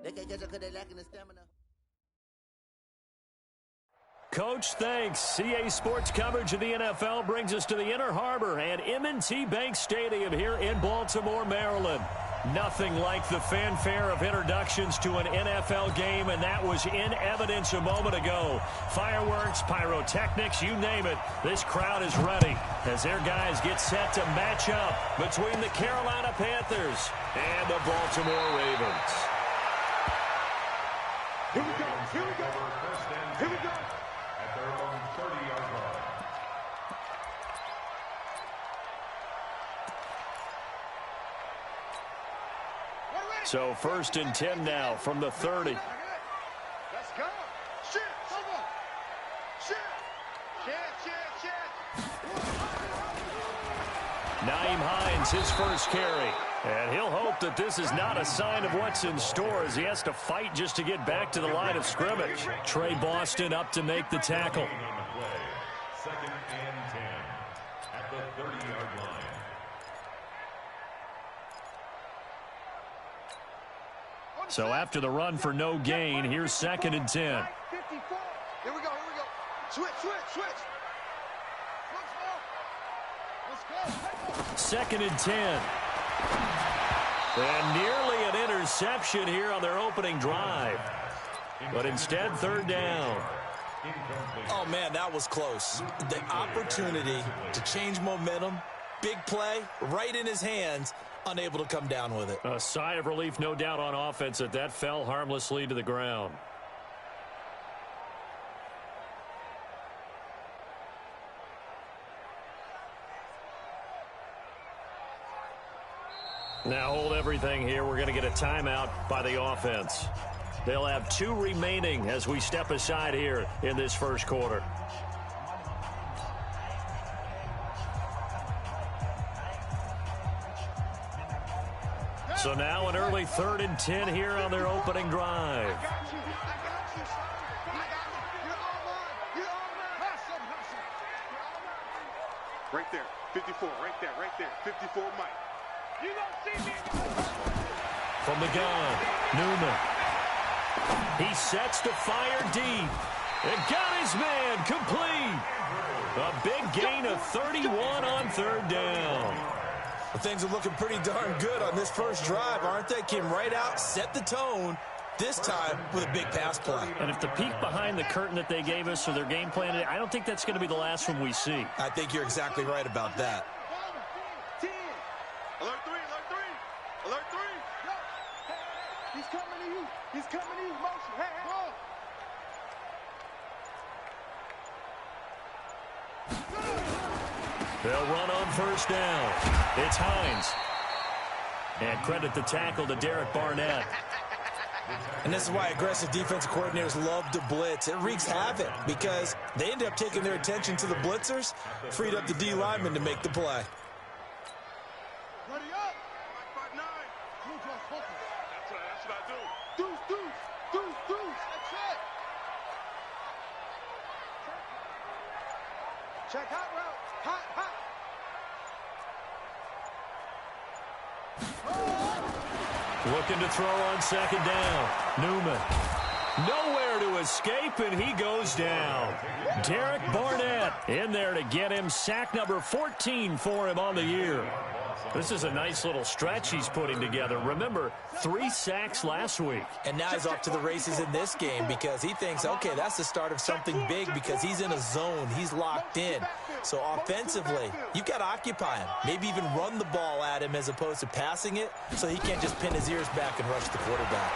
They can't catch up because they're lacking the stamina. Coach, thanks. CA Sports coverage of the NFL brings us to the Inner Harbor and M&T Bank Stadium here in Baltimore, Maryland. Nothing like the fanfare of introductions to an NFL game, and that was in evidence a moment ago. Fireworks, pyrotechnics, you name it. This crowd is ready as their guys get set to match up between the Carolina Panthers and the Baltimore Ravens. Here we go. Here we go. Here we go. At their own 30-yard line. So 1st and 10 now from the 30. Let's go. Shit. Shit. Nyheim Hines, his first carry. And he'll hope that this is not a sign of what's in store as he has to fight just to get back to the line of scrimmage. Trey Boston up to make the tackle. 2nd and 10 at the 30-yard line. So after the run for no gain, here's 2nd and 10. 54. Here we go. Switch. Let's go. 2nd and 10. And nearly an interception here on their opening drive. But instead, 3rd down. Oh, man, that was close. The opportunity to change momentum, big play, right in his hands, unable to come down with it. A sigh of relief, no doubt, on offense that fell harmlessly to the ground. Now hold everything here. We're going to get a timeout by the offense. They'll have 2 remaining as we step aside here in this first quarter. So now an early 3rd and 10 here on their opening drive. Right there. 54. Right there. 54, Mike. You don't see me. From the gun, Newman. He sets to fire deep. And got his man complete. A big gain of 31 on 3rd down. Well, things are looking pretty darn good on this first drive, aren't they? Came right out, set the tone, this time with a big pass play. And if the peek behind the curtain that they gave us or their game plan, I don't think that's going to be the last one we see. I think you're exactly right about that. Alert 3. He's coming to you. Motion. Hey. They'll run on 1st down. It's Hines. And credit the tackle to Derek Barnett. And this is why aggressive defensive coordinators love to blitz. It wreaks havoc because they end up taking their attention to the blitzers, freed up the D lineman to make the play. Ready up. 5'9". That's what I do. Deuce. That's it. Check hot route. Hot. Looking to throw on 2nd down. Newman. Nowhere to escape, and he goes down. Derek Barnett in there to get him. Sack number 14 for him on the year. This is a nice little stretch he's putting together. Remember, 3 sacks last week. And now he's off to the races in this game because he thinks, okay, that's the start of something big because he's in a zone. He's locked in. So offensively, you've got to occupy him. Maybe even run the ball at him as opposed to passing it so he can't just pin his ears back and rush the quarterback.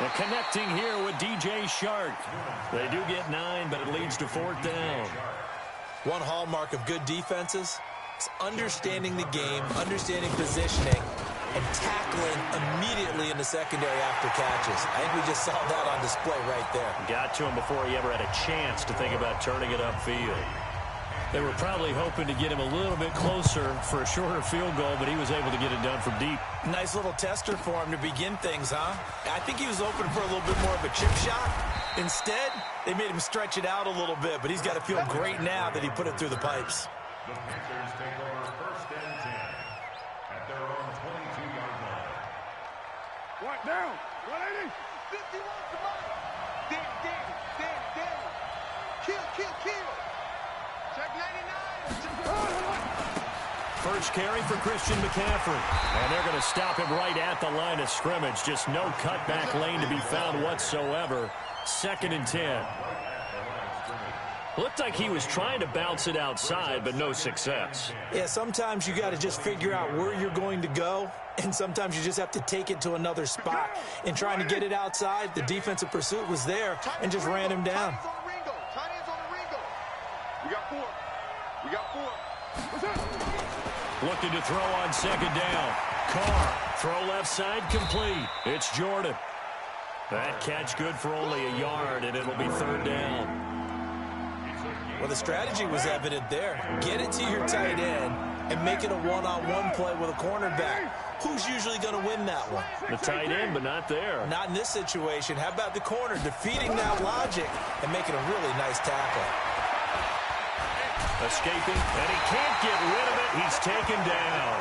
And connecting here with DJ Shark. They do get 9, but it leads to 4th down. One hallmark of good defenses is understanding the game, understanding positioning, and tackling immediately in the secondary after catches. I think we just saw that on display right there. Got to him before he ever had a chance to think about turning it upfield. They were probably hoping to get him a little bit closer for a shorter field goal, but he was able to get it done from deep. Nice little tester for him to begin things, huh? I think he was open for a little bit more of a chip shot. Instead, they made him stretch it out a little bit, but he's got to feel great now that he put it through the pipes. The Panthers take over 1st and 10 at their own 22-yard line. Right down. 180. 51 to Mike. Danny. Kill. Check 99. First carry for Christian McCaffrey. And they're going to stop him right at the line of scrimmage. Just no cutback lane to be found whatsoever. 2nd and 10. Looked like he was trying to bounce it outside, but no success. Yeah, sometimes you got to just figure out where you're going to go, and sometimes you just have to take it to another spot. In trying to get it outside, the defensive pursuit was there and just ran him down. We got four. Looking to throw on 2nd down. Carr, throw left side, complete. It's Jordan. That catch good for only a yard, and it'll be 3rd down. Well, the strategy was evident there. Get it to your tight end and make it a one-on-one play with a cornerback. Who's usually going to win that one? The tight end, but not there. Not in this situation. How about the corner defeating that logic and making a really nice tackle? Escaping, and he can't get rid of it. He's taken down.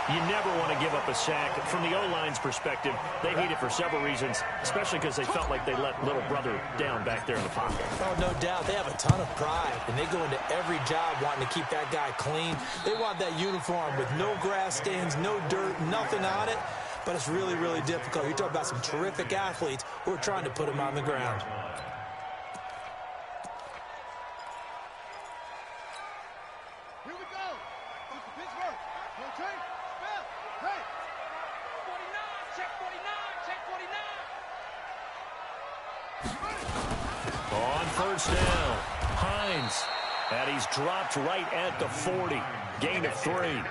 You never want to give up a sack. From the O-line's perspective, they hate it for several reasons, especially because they felt like they let little brother down back there in the pocket. Oh, no doubt. They have a ton of pride, and they go into every job wanting to keep that guy clean. They want that uniform with no grass stains, no dirt, nothing on it. But it's really, really difficult. You're talking about some terrific athletes who are trying to put him on the ground. Here we go. This is Pittsburgh. Rotate. Spell. Hey. 49. Check 49. On 1st down, Hines. And he's dropped right at the 40. Gain of 3.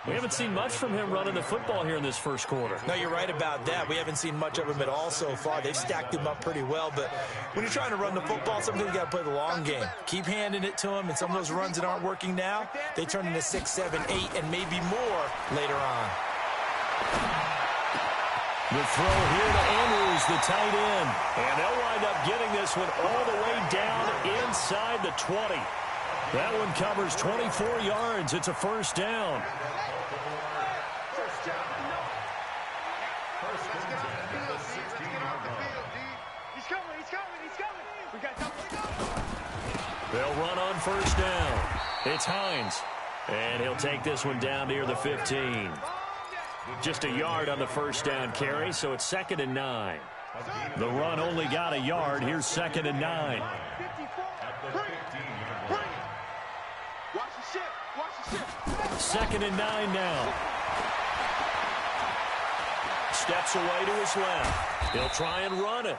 We haven't seen much from him running the football here in this first quarter. No, you're right about that. We haven't seen much of him at all so far. They've stacked him up pretty well, but when you're trying to run the football, sometimes you got to play the long game. Keep handing it to him, and some of those runs that aren't working now, they turn into 6, 7, 8, and maybe more later on. The throw here to Andrews, the tight end. And they'll wind up getting this one all the way down inside the 20. That one covers 24 yards. It's a 1st down. They'll run on 1st down. It's Hines. And he'll take this one down near the 15. Just a yard on the 1st down carry, so it's 2nd and 9. The run only got a yard. Here's 2nd and 9. Watch the ship. 2nd and 9 now. Steps away to his left. He'll try and run it.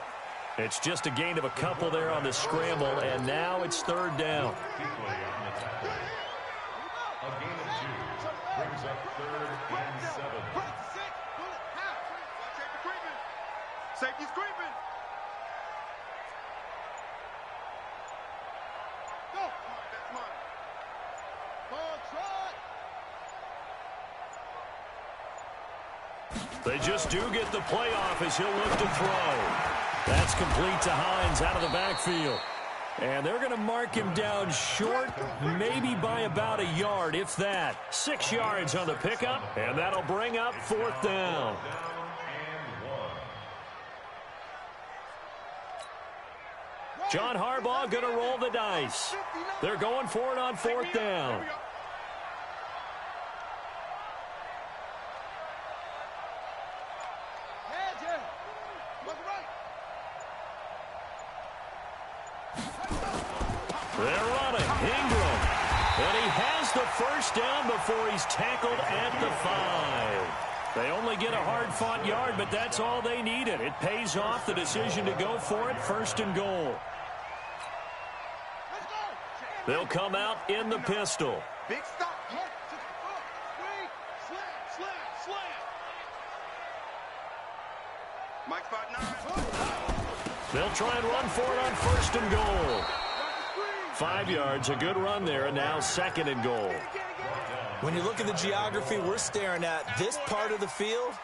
It's just a gain of a couple there on the scramble, and now it's 3rd down. A gain of 2 brings up 3rd and 7. Safety's creeping. Go. That's mine. They just do get the playoff as he'll look to throw. That's complete to Hines out of the backfield. And they're going to mark him down short, maybe by about a yard, if that. 6 yards on the pickup, and that'll bring up 4th down. John Harbaugh going to roll the dice. They're going for it on 4th down. They're running. Ingram. And he has the 1st down before he's tackled at the 5. They only get a hard-fought yard, but that's all they needed. It pays off the decision to go for it, 1st and goal. They'll come out in the pistol. Big stop. Mike 5-9. They'll try and run for it on 1st and goal. 5 yards, a good run there, and now 2nd and goal. When you look at the geography we're staring at, this part of the field,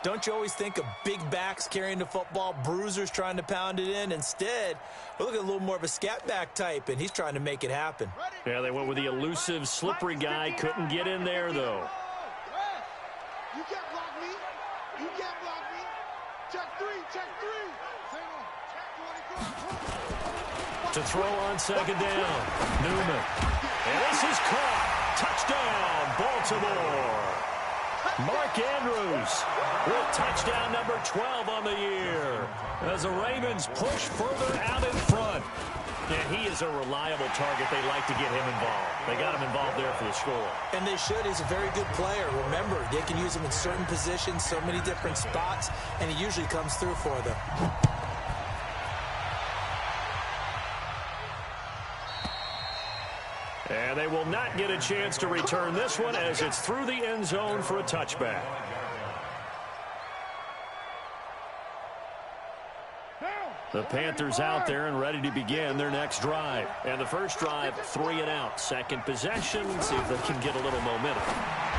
don't you always think of big backs carrying the football, bruisers trying to pound it in? Instead, we're looking at a little more of a scat back type, and he's trying to make it happen. Yeah, they went with the elusive, slippery guy. Couldn't get in there, though. You can't block me. You can't block me. Check three, check three. Same on. Check 24. To throw on second down. Newman. And this is caught. Touchdown, Baltimore. Mark Andrews with touchdown number 12 on the year as the Ravens push further out in front. And he is a reliable target. They like to get him involved. They got him involved there for the score. And they should. He's a very good player. Remember, they can use him in certain positions, so many different spots, and he usually comes through for them. And they will not get a chance to return this one as it's through the end zone for a touchback. The Panthers out there and ready to begin their next drive. And the first drive, 3 and out. Second possession, see if they can get a little momentum.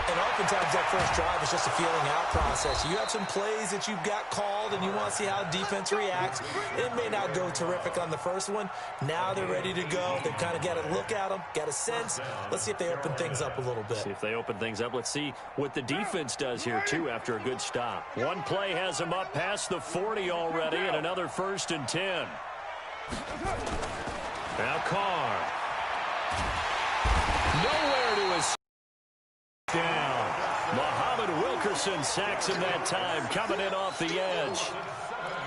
And oftentimes that first drive is just a feeling out process. You have some plays that you've got called and you want to see how defense reacts. It may not go terrific on the first one. Now they're ready to go. They've kind of got to look at them, got a sense. Let's see if they open things up a little bit. See if they open things up. Let's see what the defense does here, too, after a good stop. One play has them up past the 40 already, and another 1st and 10. Now Carr. Nowhere to his down. Muhammad Wilkerson sacks him that time, coming in off the edge.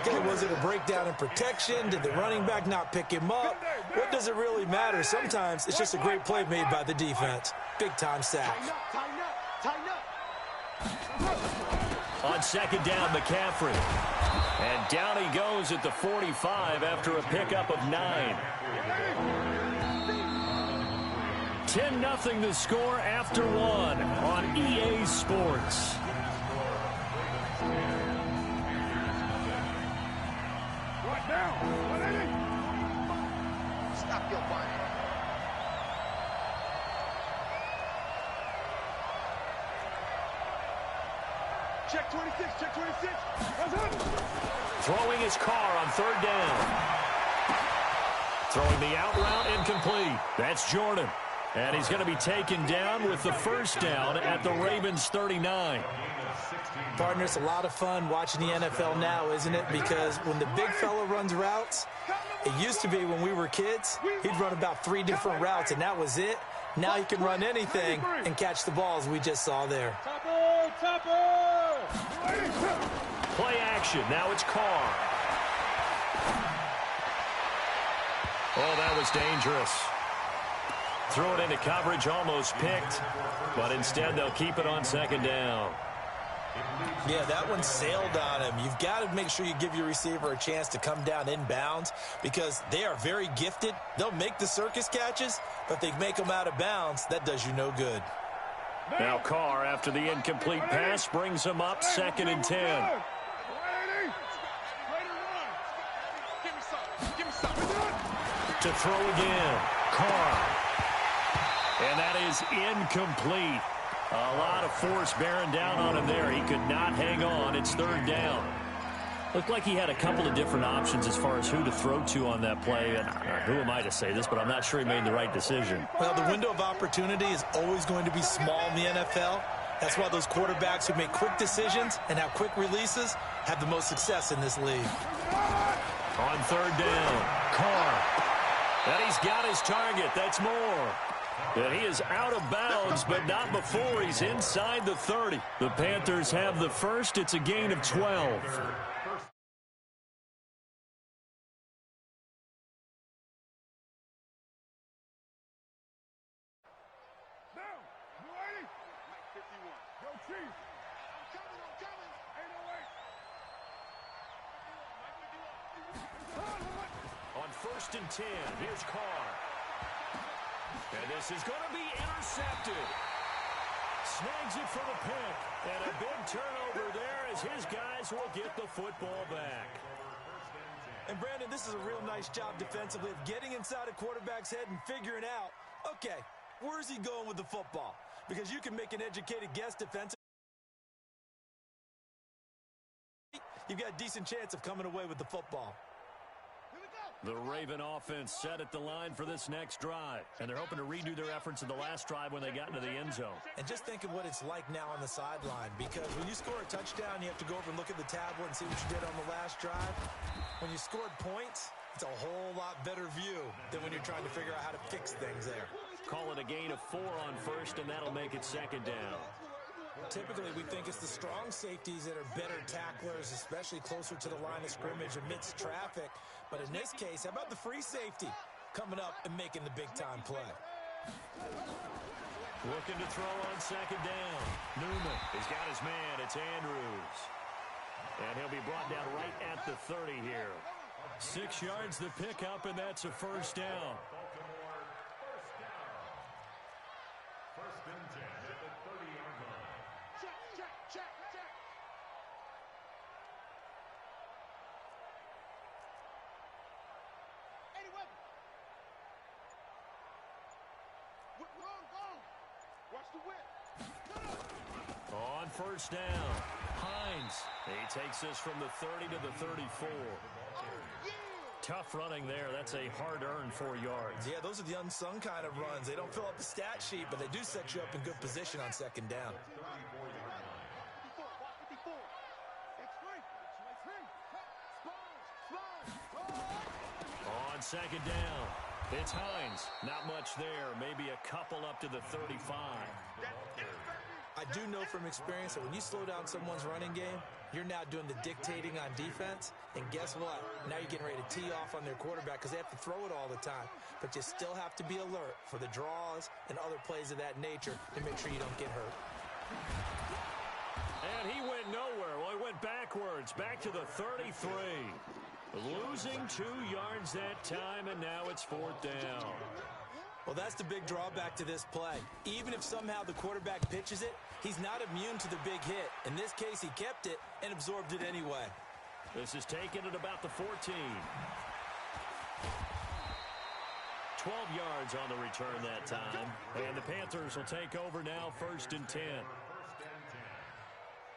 Okay, was it a breakdown in protection? Did the running back not pick him up? What does it really matter? Sometimes it's just a great play made by the defense. Big-time sack. On second down, McCaffrey. And down he goes at the 45 after a pickup of 9. 10-0 the score after 1 on EA Sports. Stop your body. Check 26, check 26. Throwing his car on 3rd down. Throwing the out route incomplete. That's Jordan. And he's going to be taken down with the 1st down at the Ravens 39. Partner, it's a lot of fun watching the NFL now, isn't it? Because when the big fella runs routes, it used to be when we were kids, he'd run about 3 different routes, and that was it. Now he can run anything and catch the balls we just saw there. Play action. Now it's Carr. Oh, that was dangerous. Throw it into coverage, almost picked. But instead, they'll keep it on 2nd down. Yeah, that one sailed on him. You've got to make sure you give your receiver a chance to come down inbounds because they are very gifted. They'll make the circus catches, but if they make them out of bounds, that does you no good. Now Carr, after the incomplete pass, brings him up 2nd and 10. To throw again, Carr. And that is incomplete. A lot of force bearing down on him there. He could not hang on. It's 3rd down. Looked like he had a couple of different options as far as who to throw to on that play. And who am I to say this, but I'm not sure he made the right decision. Well, the window of opportunity is always going to be small in the NFL. That's why those quarterbacks who make quick decisions and have quick releases have the most success in this league. On 3rd down, Carr. And he's got his target. That's more. And he is out of bounds, but not before he's inside the 30. The Panthers have the 1st. It's a gain of 12. On 1st and 10, here's Carr. And this is going to be intercepted. Snags it for the pick. And a big turnover there as his guys will get the football back. And, Brandon, this is a real nice job defensively of getting inside a quarterback's head and figuring out, okay, where's he going with the football? Because you can make an educated guess defensively. You've got a decent chance of coming away with the football. Here we go. The Raven offense set at the line for this next drive. And they're hoping to redo their efforts in the last drive when they got into the end zone. And just think of what it's like now on the sideline, because when you score a touchdown, you have to go over and look at the tablet and see what you did on the last drive. When you scored points, it's a whole lot better view than when you're trying to figure out how to fix things there. Call it a gain of 4 on first, and that'll make it second down. Typically, we think it's the strong safeties that are better tacklers, especially closer to the line of scrimmage amidst traffic. But in this case, how about the free safety coming up and making the big-time play? Looking to throw on second down. Newman has got his man. It's Andrews. And he'll be brought down right at the 30 here. 6 yards the pickup, and that's a first down. Baltimore, first down. First and 10 at the 30-yard line. Check. Eddie Weber. Wrong. Watch the whip. On first down, Hines. He takes this from the 30 to the 34. Tough running there. That's a hard-earned 4 yards. Yeah, those are the unsung kind of runs. They don't fill up the stat sheet, but they do set you up in good position on second down. 34-yard line. On second down, it's Hines. Not much there. Maybe a couple up to the 35. I do know from experience that when you slow down someone's running game, you're now doing the dictating on defense. And guess what? Now you're getting ready to tee off on their quarterback because they have to throw it all the time. But you still have to be alert for the draws and other plays of that nature to make sure you don't get hurt. And he went nowhere. Well, he went backwards, back to the 33. Losing 2 yards that time, and now it's fourth down. Well, that's the big drawback to this play. Even if somehow the quarterback pitches it, he's not immune to the big hit. In this case, he kept it and absorbed it anyway. This is taken at about the 14. 12 yards on the return that time. And the Panthers will take over now, first and 10. First and 10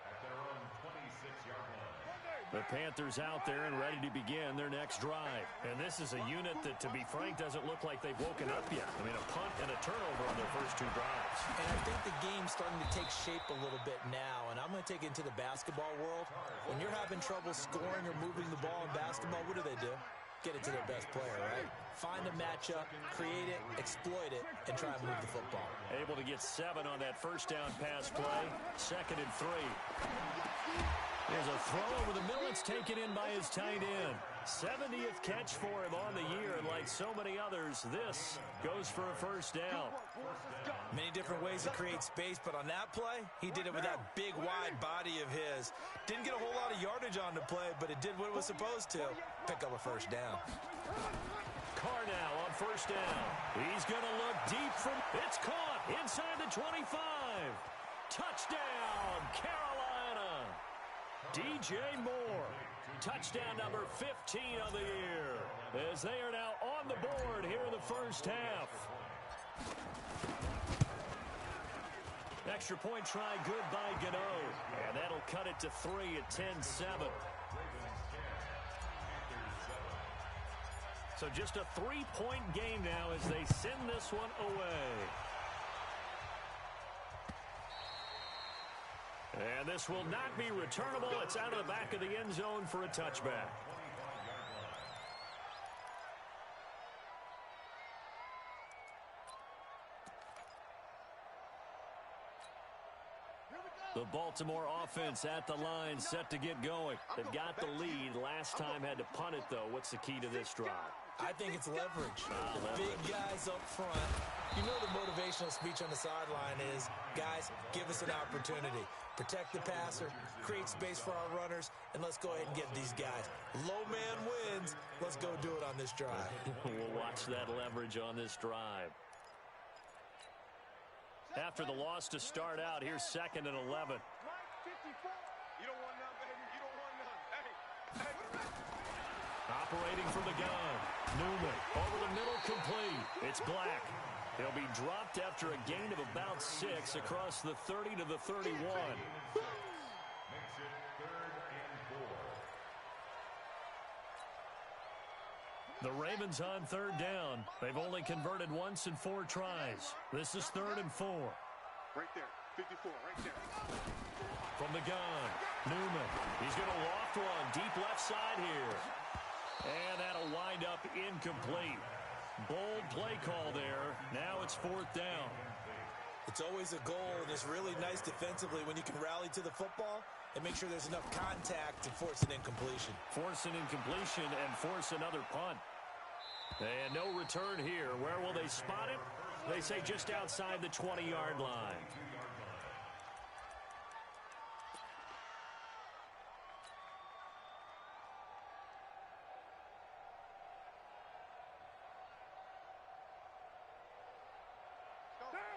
at their own 26-yard line. The Panthers out there and ready to begin their next drive. And this is a unit that, to be frank, doesn't look like they've woken up yet. I mean, a punt and a turnover on their first 2 drives. And I think the game's starting to take shape a little bit now. And I'm going to take it into the basketball world. When you're having trouble scoring or moving the ball in basketball, what do? Get it to their best player, right? Find a matchup, create it, exploit it, and try and move the football. Able to get 7 on that first down pass play. Second and 3. There's a throw over the middle. It's taken in by his tight end. 70th catch for him on the year, and like so many others, this goes for a first down. Many different ways to create space, but on that play, he did it with that big, wide body of his. Didn't get a whole lot of yardage on the play, but it did what it was supposed to. Pick up a first down. Carr now on first down. He's going to look deep from... It's caught inside the 25. Touchdown, Carolina. DJ Moore, touchdown number 15 of the year, as they are now on the board here in the first half. Extra point try good by Gano, and that'll cut it to 3 at 10-7. So just a 3-point game now as they send this one away. And this will not be returnable. It's out of the back of the end zone for a touchback. The Baltimore offense at the line, set to get going. They've got the lead. Last time had to punt it, though. What's the key to this drive? I think it's leverage. Leverage. Big guys up front. You know the motivational speech on the sideline is, guys, give us an opportunity. Protect the passer, create space for our runners, and let's go ahead and get these guys. Low man wins. Let's go do it on this drive. We'll watch that leverage on this drive. After the loss to start out, here's 2nd and 11. You don't want none, baby. You don't want none. Hey. Operating from the gun. Newman over the middle, complete. It's Black. He'll be dropped after a gain of about 6 across the 30 to the 31. Makes it 3rd and 4. The Ravens on third down. They've only converted once in 4 tries. This is 3rd and 4. Right there. 54, right there. From the gun, Newman. He's going to loft one deep left side here. And that'll wind up incomplete. Bold play call there. Now it's 4th down. It's always a goal, and it's really nice defensively when you can rally to the football and make sure there's enough contact to force an incompletion. Force an incompletion and force another punt. And no return here. Where will they spot it? They say just outside the 20-yard line.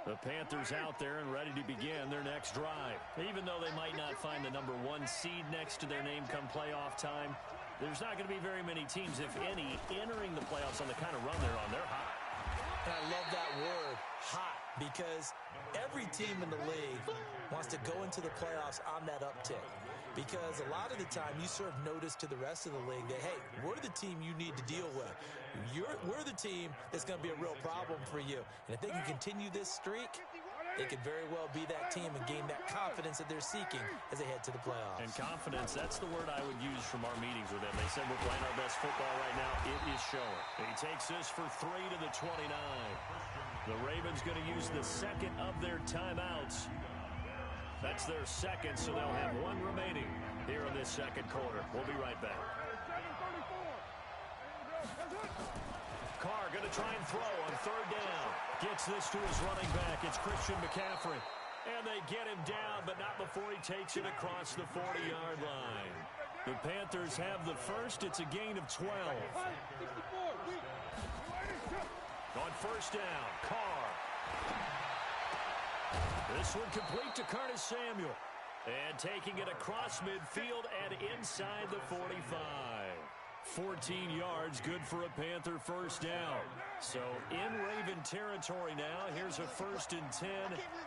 The Panthers out there and ready to begin their next drive. Even though they might not find the #1 seed next to their name come playoff time, there's not going to be very many teams, if any, entering the playoffs on the kind of run they're on. They're hot. And I love that word, hot, because every team in the league wants to go into the playoffs on that uptick. Because a lot of the time you serve notice to the rest of the league that, hey, we're the team you need to deal with. We're the team that's going to be a real problem for you. And if they can continue this streak, they could very well be that team and gain that confidence that they're seeking as they head to the playoffs. And confidence, that's the word I would use from our meetings with them. They said we're playing our best football right now. It is showing. He takes this for 3 to the 29. The Ravens going to use the second of their timeouts. That's their second, so they'll have 1 remaining here in this second quarter. We'll be right back. Carr going to try and throw on 3rd down. Gets this to his running back. It's Christian McCaffrey. And they get him down, but not before he takes it across the 40-yard line. The Panthers have the first. It's a gain of 12. On 1st down, Carr. This one complete to Curtis Samuel. And taking it across midfield and inside the 45. 14 yards, good for a Panther 1st down. So in Raven territory now. Here's a 1st and 10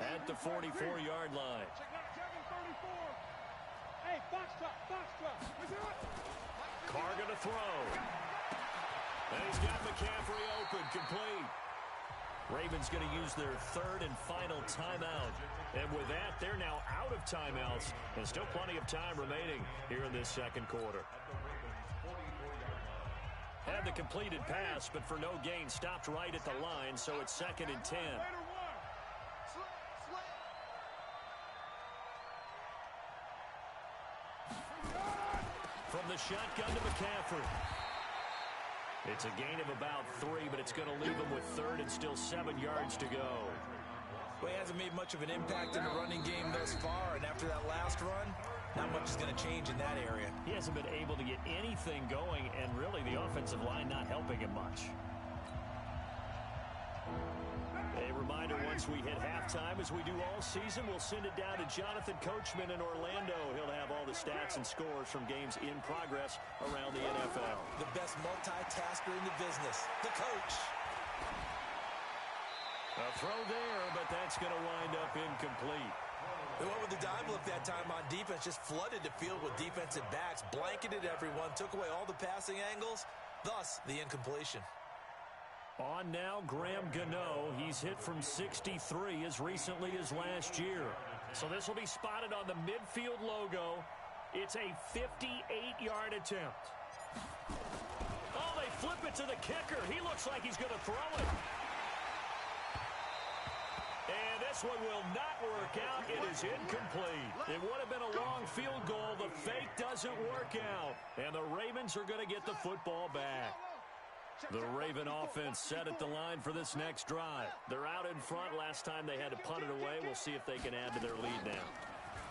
at the 44-yard line. Hey, box drop. Carr going to throw. And he's got McCaffrey open, complete. Ravens going to use their 3rd and final timeout. And with that, they're now out of timeouts. And still plenty of time remaining here in this second quarter. Had the completed pass, but for no gain, stopped right at the line, so it's 2nd and 10. From the shotgun to McCaffrey. It's a gain of about 3, but it's going to leave him with 3rd and still 7 yards to go. Well, he hasn't made much of an impact in the running game thus far, and after that last run, not much is going to change in that area. He hasn't been able to get anything going, and really the offensive line not helping him much. A reminder, once we hit halftime, as we do all season, we'll send it down to Jonathan Coachman in Orlando. He'll have all the stats and scores from games in progress around the NFL. The best multitasker in the business, the coach. A throw there, but that's going to wind up incomplete. They went with the dime look that time on defense, just flooded the field with defensive backs, blanketed everyone, took away all the passing angles, thus the incompletion. On now, Graham Gano. He's hit from 63 as recently as last year. So this will be spotted on the midfield logo. It's a 58-yard attempt. Oh, they flip it to the kicker. He looks like he's going to throw it. And this one will not work out. It is incomplete. It would have been a long field goal. The fake doesn't work out. And the Ravens are going to get the football back. The Raven offense set at the line for this next drive. They're out in front. Last time they had to punt it away. We'll see if they can add to their lead now.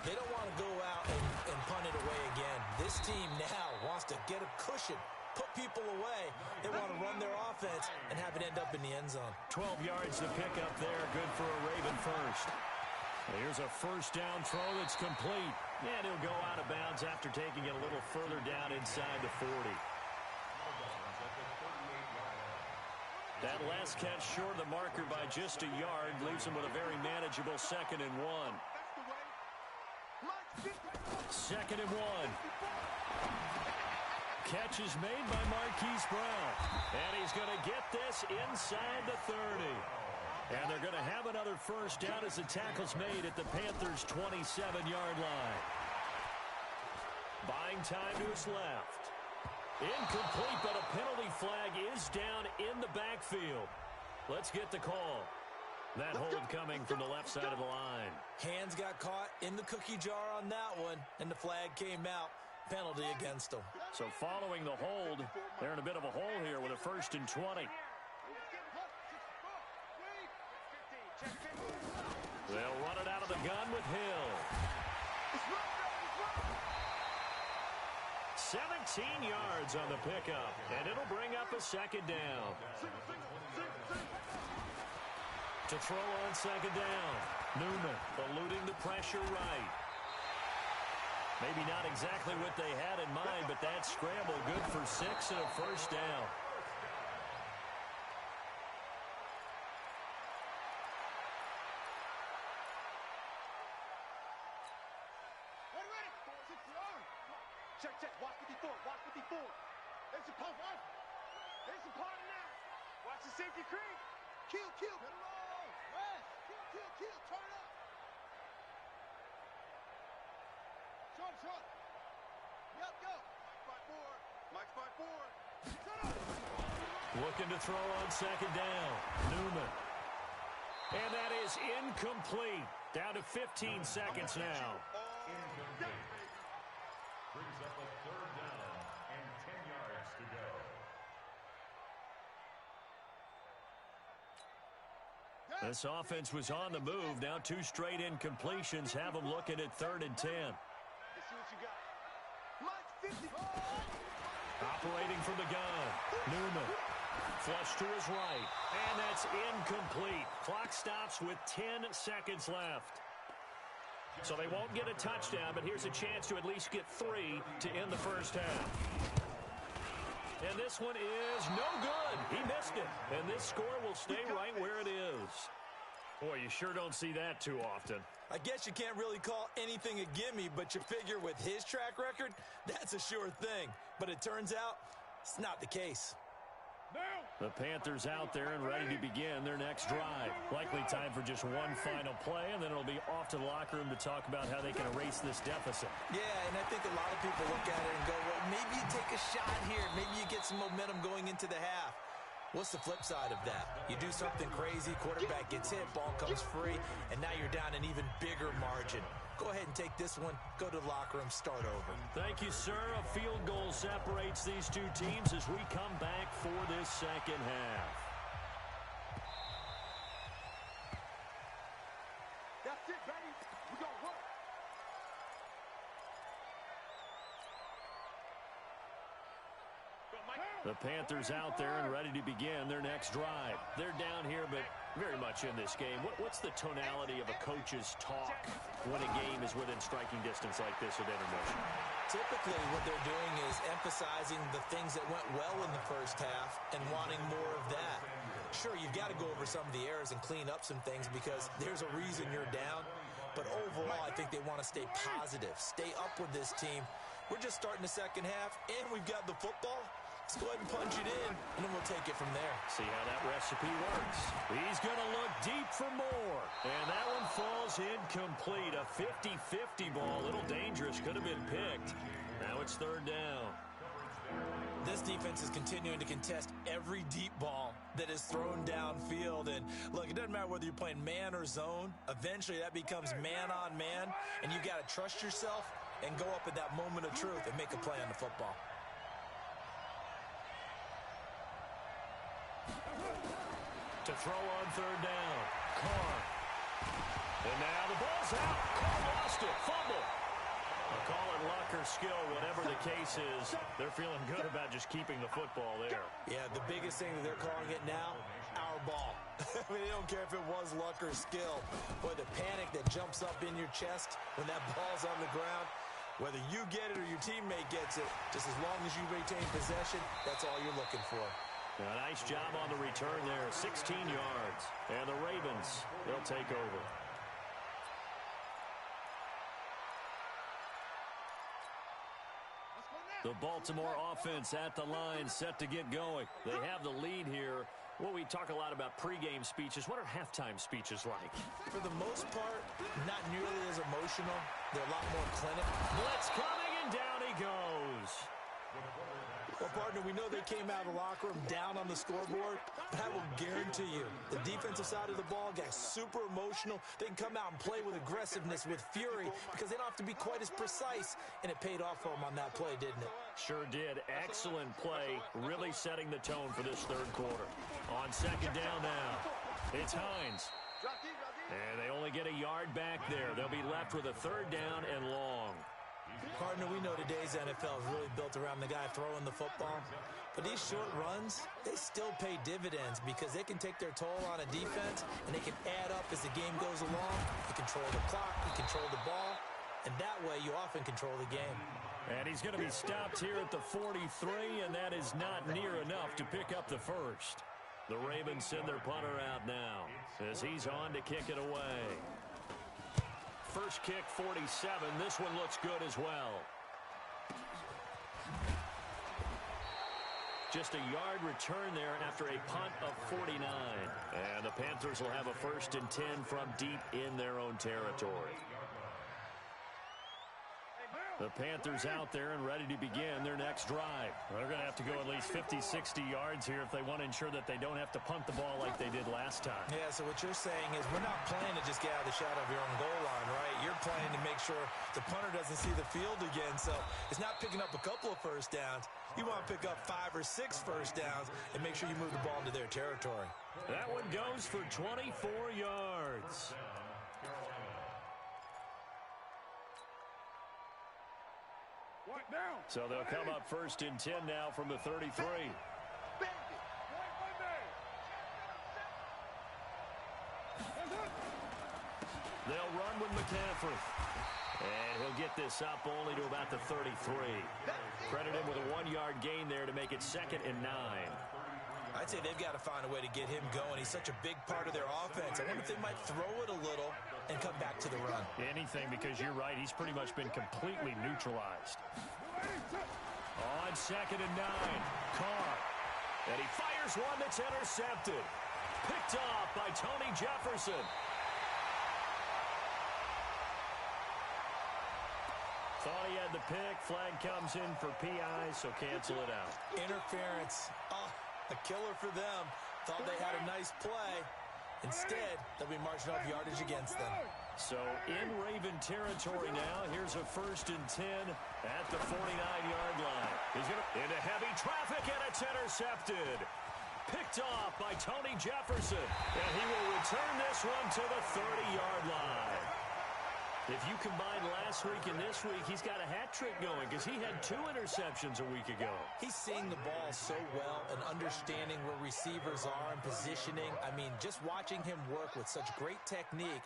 They don't want to go out and punt it away again. This team now wants to get a cushion, put people away. They want to run their offense and have it end up in the end zone. 12 yards to pick up there. Good for a Raven first. Here's a 1st down throw that's complete. And he'll go out of bounds after taking it a little further down inside the 40. That last catch short of the marker by just a yard leaves him with a very manageable 2nd and 1. 2nd and 1. catch is made by Marquise Brown. And he's going to get this inside the 30. And they're going to have another first down as the tackle's made at the Panthers' 27-yard line. Buying time to his left. Incomplete, but a penalty flag is down in the backfield. Let's get the call. That hold coming from the left side of the line. Hands got caught in the cookie jar on that one, and the flag came out. Penalty against them. So following the hold, they're in a bit of a hole here with a 1st and 20. They'll run it out of the gun with Hill. 17 yards on the pickup, and it'll bring up a 2nd down. To throw on 2nd down. Newman eluding the pressure right. Maybe not exactly what they had in mind, but that scramble good for 6 and a 1st down. Check, check. Watch 54. Watch 54. There's your pump. There's your partner now. Watch the safety creep. Kill. Better roll. Rest. Kill. Turn up. Short. Yep, go. Mike 5-4. Set up. Looking to throw on 2nd down. Newman. And that is incomplete. Down to 15 seconds now. Brings up a 3rd down and 10 yards to go. This offense was on the move. Now 2 straight incompletions have them looking at 3rd and 10. Let's see what you got. Mike 50. Operating from the gun. Newman. Flush to his right. And that's incomplete. Clock stops with 10 seconds left. So they won't get a touchdown, but here's a chance to at least get 3 to end the first half. And this one is no good. He missed it. And this score will stay right where it is. Boy, you sure don't see that too often. I guess you can't really call anything a gimme, but you figure with his track record, that's a sure thing. But it turns out it's not the case. The Panthers out there and ready to begin their next drive. Likely time for just one final play, and then it'll be off to the locker room to talk about how they can erase this deficit. Yeah, and I think a lot of people look at it and go, well, maybe you take a shot here. Maybe you get some momentum going into the half. What's the flip side of that? You do something crazy, quarterback gets hit, ball comes free, and now you're down an even bigger margin. Go ahead and take this one, go to the locker room, start over. Thank you, sir. A field goal separates these two teams as we come back for this second half. That's it, baby. We gonna work. The Panthers out there and ready to begin their next drive. They're down here, but very much in this game. What's the tonality of a coach's talk when a game is within striking distance like this at intermission? Typically, what they're doing is emphasizing the things that went well in the first half and wanting more of that. Sure, you've got to go over some of the errors and clean up some things because there's a reason you're down. But overall, I think they want to stay positive, stay up with this team. We're just starting the second half, and we've got the football. Let's go ahead and punch it in, and then we'll take it from there. See how that recipe works. He's going to look deep for more. And that one falls incomplete. A 50-50 ball. A little dangerous. Could have been picked. Now it's 3rd down. This defense is continuing to contest every deep ball that is thrown downfield. And, look, it doesn't matter whether you're playing man or zone. Eventually, that becomes man-on-man, and you got to trust yourself and go up at that moment of truth and make a play on the football. To throw on 3rd down. Carr. And now the ball's out. Carr lost it. Fumble. I'll call it luck or skill, whatever the case is. They're feeling good about just keeping the football there. Yeah, the biggest thing that they're calling it now, our ball. I mean, they don't care if it was luck or skill. Boy, the panic that jumps up in your chest when that ball's on the ground, whether you get it or your teammate gets it, just as long as you retain possession, that's all you're looking for. A nice job on the return there, 16 yards. And the Ravens, they'll take over. Let's The Baltimore offense at the line, set to get going. They have the lead here. Well, we talk a lot about pregame speeches. What are halftime speeches like? For the most part, not nearly as emotional. They're a lot more clinical. Blitz coming, and down he goes. Well, partner, we know they came out of the locker room down on the scoreboard, but I will guarantee you, the defensive side of the ball got super emotional. They can come out and play with aggressiveness, with fury, because they don't have to be quite as precise, and it paid off for them on that play, didn't it? Sure did. Excellent play, really setting the tone for this third quarter. On second down now, it's Hines. And they only get a yard back there. They'll be left with a third down and long. Partner, we know today's NFL is really built around the guy throwing the football. But these short runs, they still pay dividends because they can take their toll on a defense, and they can add up as the game goes along. You control the clock, you control the ball, and that way you often control the game. And he's going to be stopped here at the 43, and that is not near enough to pick up the first. The Ravens send their punter out now as he's on to kick it away. First kick, 47. This one looks good as well. Just a yard return there after a punt of 49. And the Panthers will have a 1st and 10 from deep in their own territory. The Panthers out there and ready to begin their next drive. They're going to have to go at least 50, 60 yards here if they want to ensure that they don't have to punt the ball like they did last time. Yeah, so what you're saying is we're not playing to just get out of the shadow of your own goal line, right? You're playing to make sure the punter doesn't see the field again. So it's not picking up a couple of first downs. You want to pick up 5 or 6 first downs and make sure you move the ball into their territory. That one goes for 24 yards. So they'll come up 1st and 10 now from the 33. They'll run with McCaffrey. And he'll get this up only to about the 33. Credit him with a 1-yard gain there to make it 2nd and 9. I'd say they've got to find a way to get him going. He's such a big part of their offense. I wonder if they might throw it a little and come back to the run. Anything, because you're right. He's pretty much been completely neutralized. On 2nd and 9, Carr. And he fires one that's intercepted. Picked off by Tony Jefferson. Thought he had the pick. Flag comes in for PI, so cancel it out. Interference. Oh, a killer for them. Thought they had a nice play. Instead, they'll be marching off yardage against them. So in Raven territory now. Here's a 1st and 10 at the 49-yard line. He's going into heavy traffic, and it's intercepted. Picked off by Tony Jefferson. And he will return this one to the 30-yard line. If you combine last week and this week, he's got a hat trick going because he had 2 interceptions a week ago. He's seeing the ball so well and understanding where receivers are and positioning. I mean, just watching him work with such great technique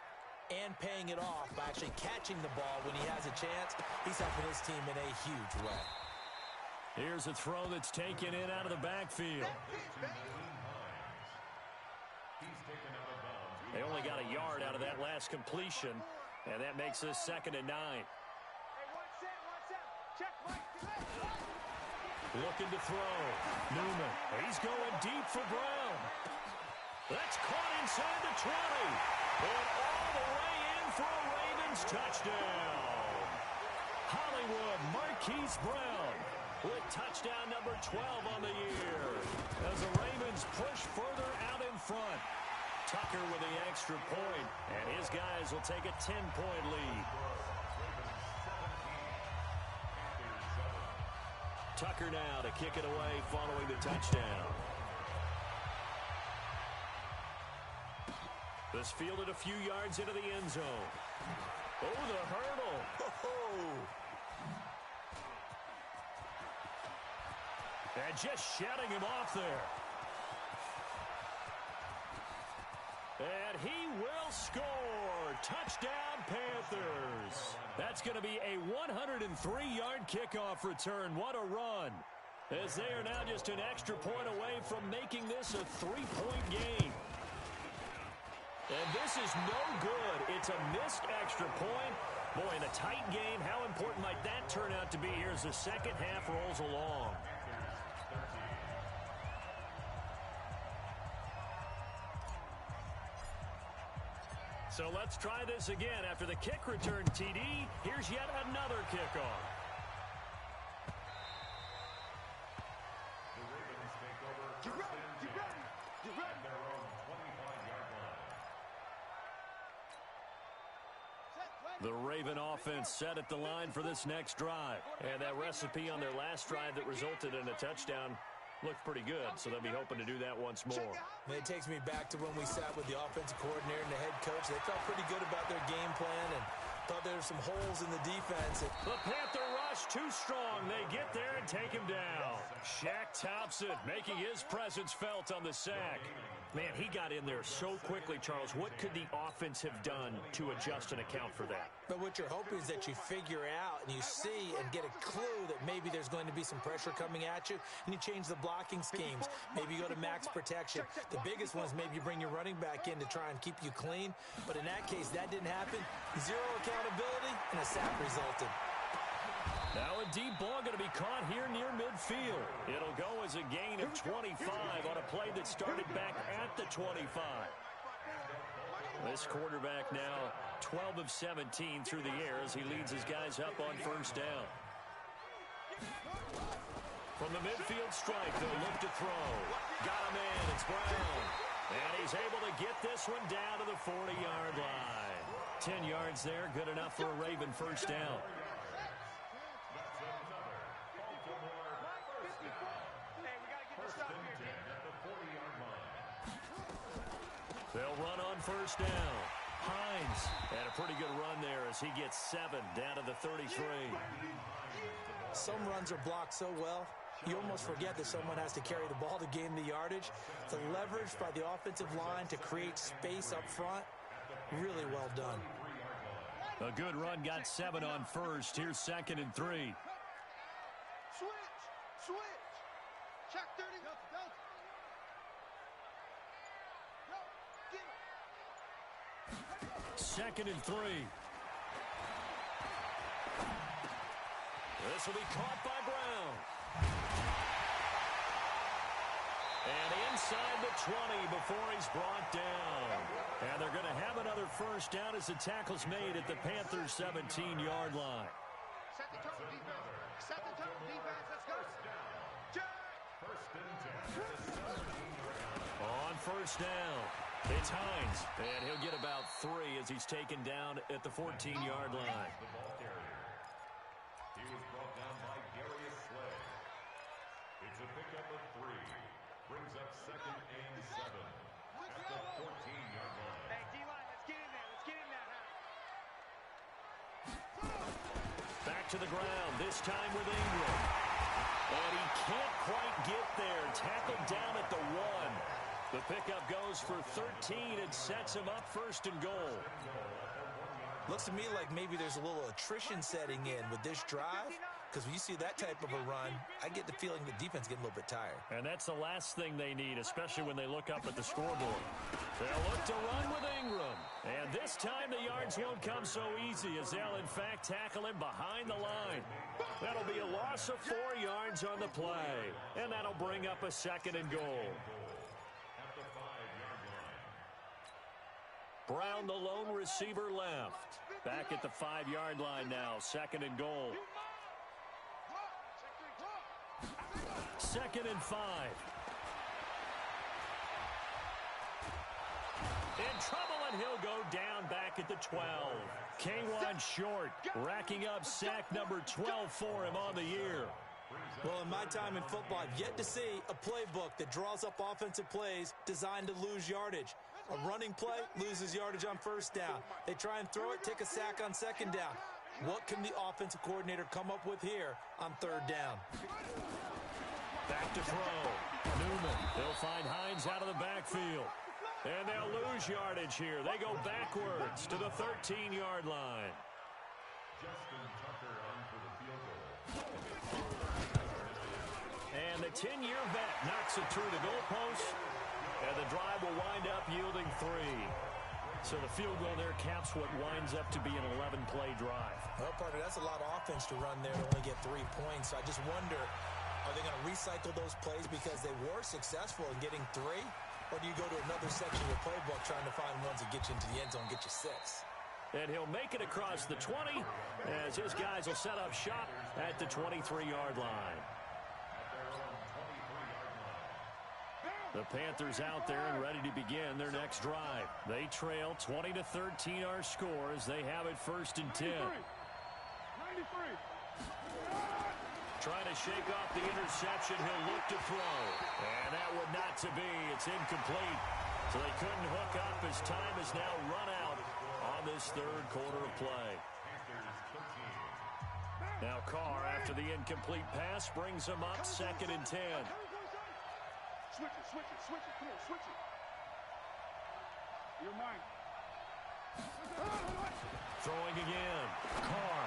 and paying it off by actually catching the ball when he has a chance, he's helping his team in a huge way. Here's a throw that's taken in out of the backfield. They only got a yard out of that last completion. And that makes this 2nd and 9. Looking to throw. Newman. He's going deep for Brown. That's caught inside the 20. And all the way in for a Ravens touchdown. Hollywood Marquise Brown with touchdown number 12 on the year. As the Ravens push further out in front. Tucker with the extra point, and his guys will take a 10-point lead. Tucker now to kick it away following the touchdown. This fielded a few yards into the end zone. Oh, the hurdle. Oh. And just shutting him off there. And he will score. Touchdown, Panthers. That's going to be a 103-yard kickoff return. What a run. As they are now just an extra point away from making this a 3-point game. And this is no good. It's a missed extra point, Boy, in a tight game, how important might that turn out to be here as the second half rolls along? So let's try this again. After the kick return TD, here's yet another kickoff. The Ravens take over You first ready? and You 10 ready? You ready? at their own 25-yard line. The Raven offense set at the line for this next drive. And that recipe on their last drive that resulted in a touchdown looked pretty good, so they'll be hoping to do that once more. And it takes me back to when we sat with the offensive coordinator and the head coach. They felt pretty good about their game plan and thought there were some holes in the defense. The Panther rush too strong. They get there and take him down. Shaq Thompson making his presence felt on the sack. Man, he got in there so quickly, Charles. What could the offense have done to adjust and account for that? But what you're hoping is that you figure out and you see and get a clue that maybe there's going to be some pressure coming at you, and you change the blocking schemes. Maybe you go to max protection. The biggest one is maybe you bring your running back in to try and keep you clean. But in that case, that didn't happen. Zero accountability, and a sack resulted. Now a deep ball going to be caught here near midfield. It'll go as a gain of 25 on a play that started back at the 25. This quarterback now 12 of 17 through the air as he leads his guys up on first down. From the midfield strike, they'll look to throw. Got him in. It's Brown. And he's able to get this one down to the 40-yard line. 10 yards there, good enough for a Raven first down. That's another Baltimore first down. First and 10 at the 40-yard line. They'll run on first down. Hines had a pretty good run there as he gets 7 down to the 33. Some runs are blocked so well, you almost forget that someone has to carry the ball to gain the yardage. The leverage by the offensive line to create space up front, really well done. A good run, got 7 on first. Here's 2nd and 3. Switch. Check 30. Go. Get it. 2nd and 3. This will be caught by Brown. And inside the 20 before he's brought down. And they're going to have another first down as the tackle's made at the Panthers' 17-yard line. Set the tone, defense. Set the tone, defense. Let's go. First down. Jack. First and 10 at the 17-yard line. On first down, it's Hines. And he'll get about 3 as he's taken down at the 14-yard line. The ball carrier. He was brought down by Darius Slay. It's a pickup of 3. Brings up 2nd and 7 at the 14-yard line. Hey, D-line, let's get in there. Let's get in there, Back to the ground, this time with Ingram. And he can't quite get there. Tackled down at the 1. The pickup goes for 13 and sets him up 1st and goal. Looks to me like maybe there's a little attrition setting in with this drive, because when you see that type of a run, I get the feeling the defense getting a little bit tired. And that's the last thing they need, especially when they look up at the scoreboard. They'll look to run with Ingram. And this time the yards won't come so easy as they'll, in fact, tackle him behind the line. That'll be a loss of 4 yards on the play. And that'll bring up a 2nd and goal. At the 5-yard line. Brown, the lone receiver, left. Back at the 5-yard line now, 2nd and goal. 2nd and 5. In trouble, and he'll go down back at the 12. K'Wan Short racking up sack number 12 for him on the year. Well, in my time in football, I've yet to see a playbook that draws up offensive plays designed to lose yardage. A running play loses yardage on first down. They try and throw it, take a sack on 2nd down. What can the offensive coordinator come up with here on 3rd down? Back to throw. Newman. They'll find Hines out of the backfield. And they'll lose yardage here. They go backwards to the 13-yard line. Justin Tucker on for the field goal. And the 10-year vet knocks it through the goalpost. And the drive will wind up yielding 3. So the field goal there caps what winds up to be an 11-play drive. Well, partner, that's a lot of offense to run there to only get 3 points. So I just wonder, are they going to recycle those plays because they were successful in getting 3? Or do you go to another section of the playbook trying to find ones that get you into the end zone and get you 6? And he'll make it across the 20 as his guys will set up shop at the 23-yard line. The Panthers out there and ready to begin their next drive. They trail 20-13 our score as they have it 1st and 10. 93. Trying to shake off the interception. He'll look to throw. And that would not to be. It's incomplete. So they couldn't hook up as time has now run out on this 3rd quarter of play. Now Carr, after the incomplete pass, brings them up 2nd and 10. Switch it, switch it, switch it, clear, switch it. You're mine. Throwing again. Carr.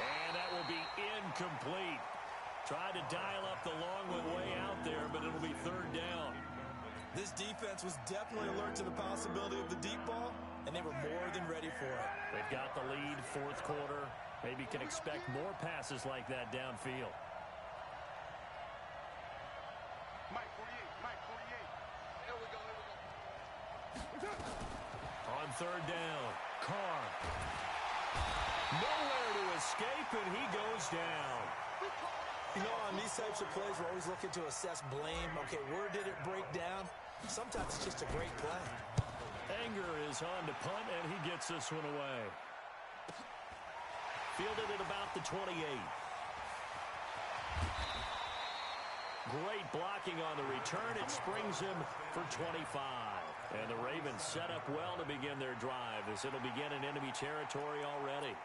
And that will be incomplete. Tried to dial up the long one way out there, but it'll be 3rd down. This defense was definitely alert to the possibility of the deep ball, and they were more than ready for it. They've got the lead, 4th quarter. Maybe can expect more passes like that downfield. Mike 48, Mike 48. Here we go, here we go. On 3rd down, Carr. Nowhere to escape, and he goes down. You know, on these types of plays, we're always looking to assess blame. Okay, where did it break down? Sometimes it's just a great play. Anger is on to punt, and he gets this one away. Fielded at about the 28. Great blocking on the return. It springs him for 25. And the Ravens set up well to begin their drive as it'll begin in enemy territory already.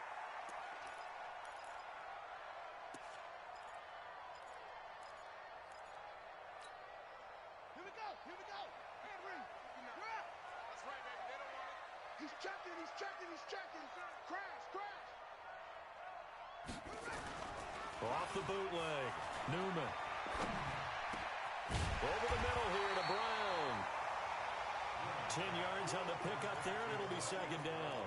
Here we go, here we go. Henry, grab. That's right, baby, they don't want it. He's checking, he's checking, he's checking. Crash, crash. Off the bootleg, Newman. Over the middle here to Brown. 10 yards on the pickup there, and it'll be 2nd down.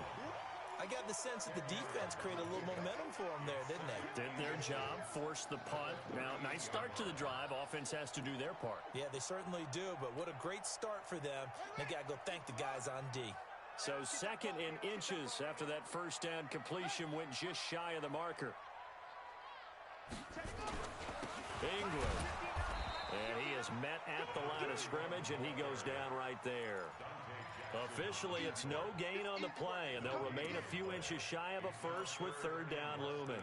I got the sense that the defense created a little momentum for them there, didn't they? Did their job, forced the punt. Now, nice start to the drive. Offense has to do their part. Yeah, they certainly do, but what a great start for them. They got to go thank the guys on D. So 2nd and inches after that 1st down completion went just shy of the marker. Ingram. And he is met at the line of scrimmage, and he goes down right there. Officially, it's no gain on the play, and they'll remain a few inches shy of a first with 3rd down looming.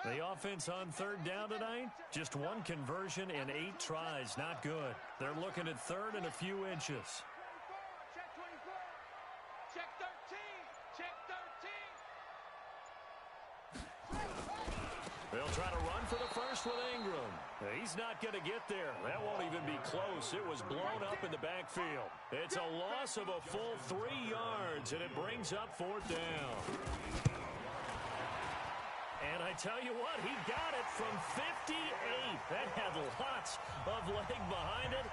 The offense on 3rd down tonight, just 1 conversion and 8 tries. Not good. They're looking at 3rd and a few inches. Check 24. Check 13. Check 13. They'll try to run for the first with Ingram. He's not going to get there. That won't even be close. It was blown up in the backfield. It's a loss of a full 3 yards, and it brings up 4th down. And I tell you what, he got it from 58. That had lots of leg behind it.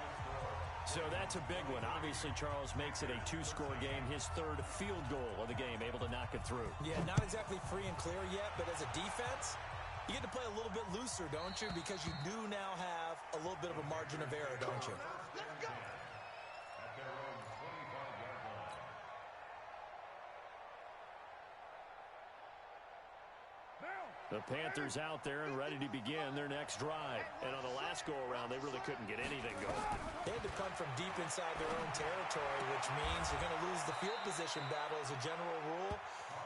So that's a big one. Obviously, Charles makes it a 2-score game. His 3rd field goal of the game, able to knock it through. Yeah, not exactly free and clear yet, but as a defense, you get to play a little bit looser, don't you? Because you do now have a little bit of a margin of error, don't you? Let's go. At their own 25-yard line. The Panthers out there and ready to begin their next drive. And on the last go-around, they really couldn't get anything going. They had to punt from deep inside their own territory, which means you're going to lose the field position battle as a general rule.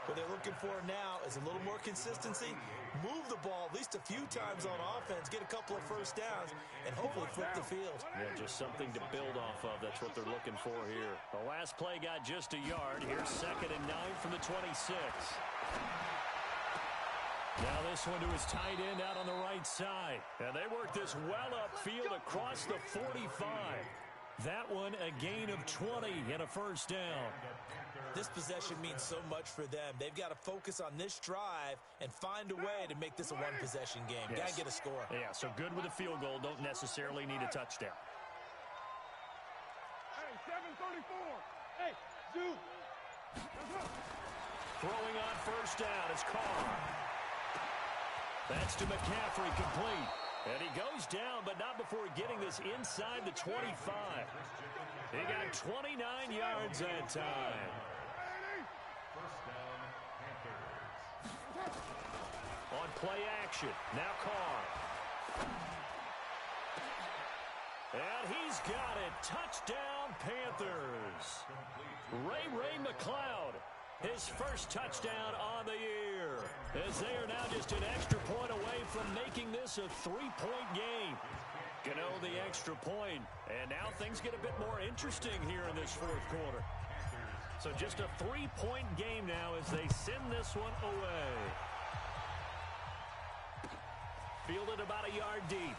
What they're looking for now is a little more consistency, move the ball at least a few times on offense, get a couple of first downs, and hopefully flip the field. Yeah, just something to build off of. That's what they're looking for here. The last play got just a yard. Here's 2nd and 9 from the 26. Now this one to his tight end out on the right side. And they work this well upfield across the 45. That one a gain of 20 and a first down. This possession means so much for them. They've got to focus on this drive and find a way to make this a one-possession game. Yes. Got to get a score. Yeah, so good with a field goal. Don't necessarily need a touchdown. Hey, 7:34. Hey, Zoo. Throwing on first down is Carr. That's to McCaffrey, complete. And he goes down, but not before getting this inside the 25. He got 29 yards that time. First down, Panthers. On play action, now Carr. And he's got it. Touchdown, Panthers. Ray McCloud, his first touchdown on the year, as they are now just an extra point away from making this a three-point game. Gano the extra point, and now things get a bit more interesting here in this fourth quarter. So just a three-point game now as they send this one away. Fielded about a yard deep.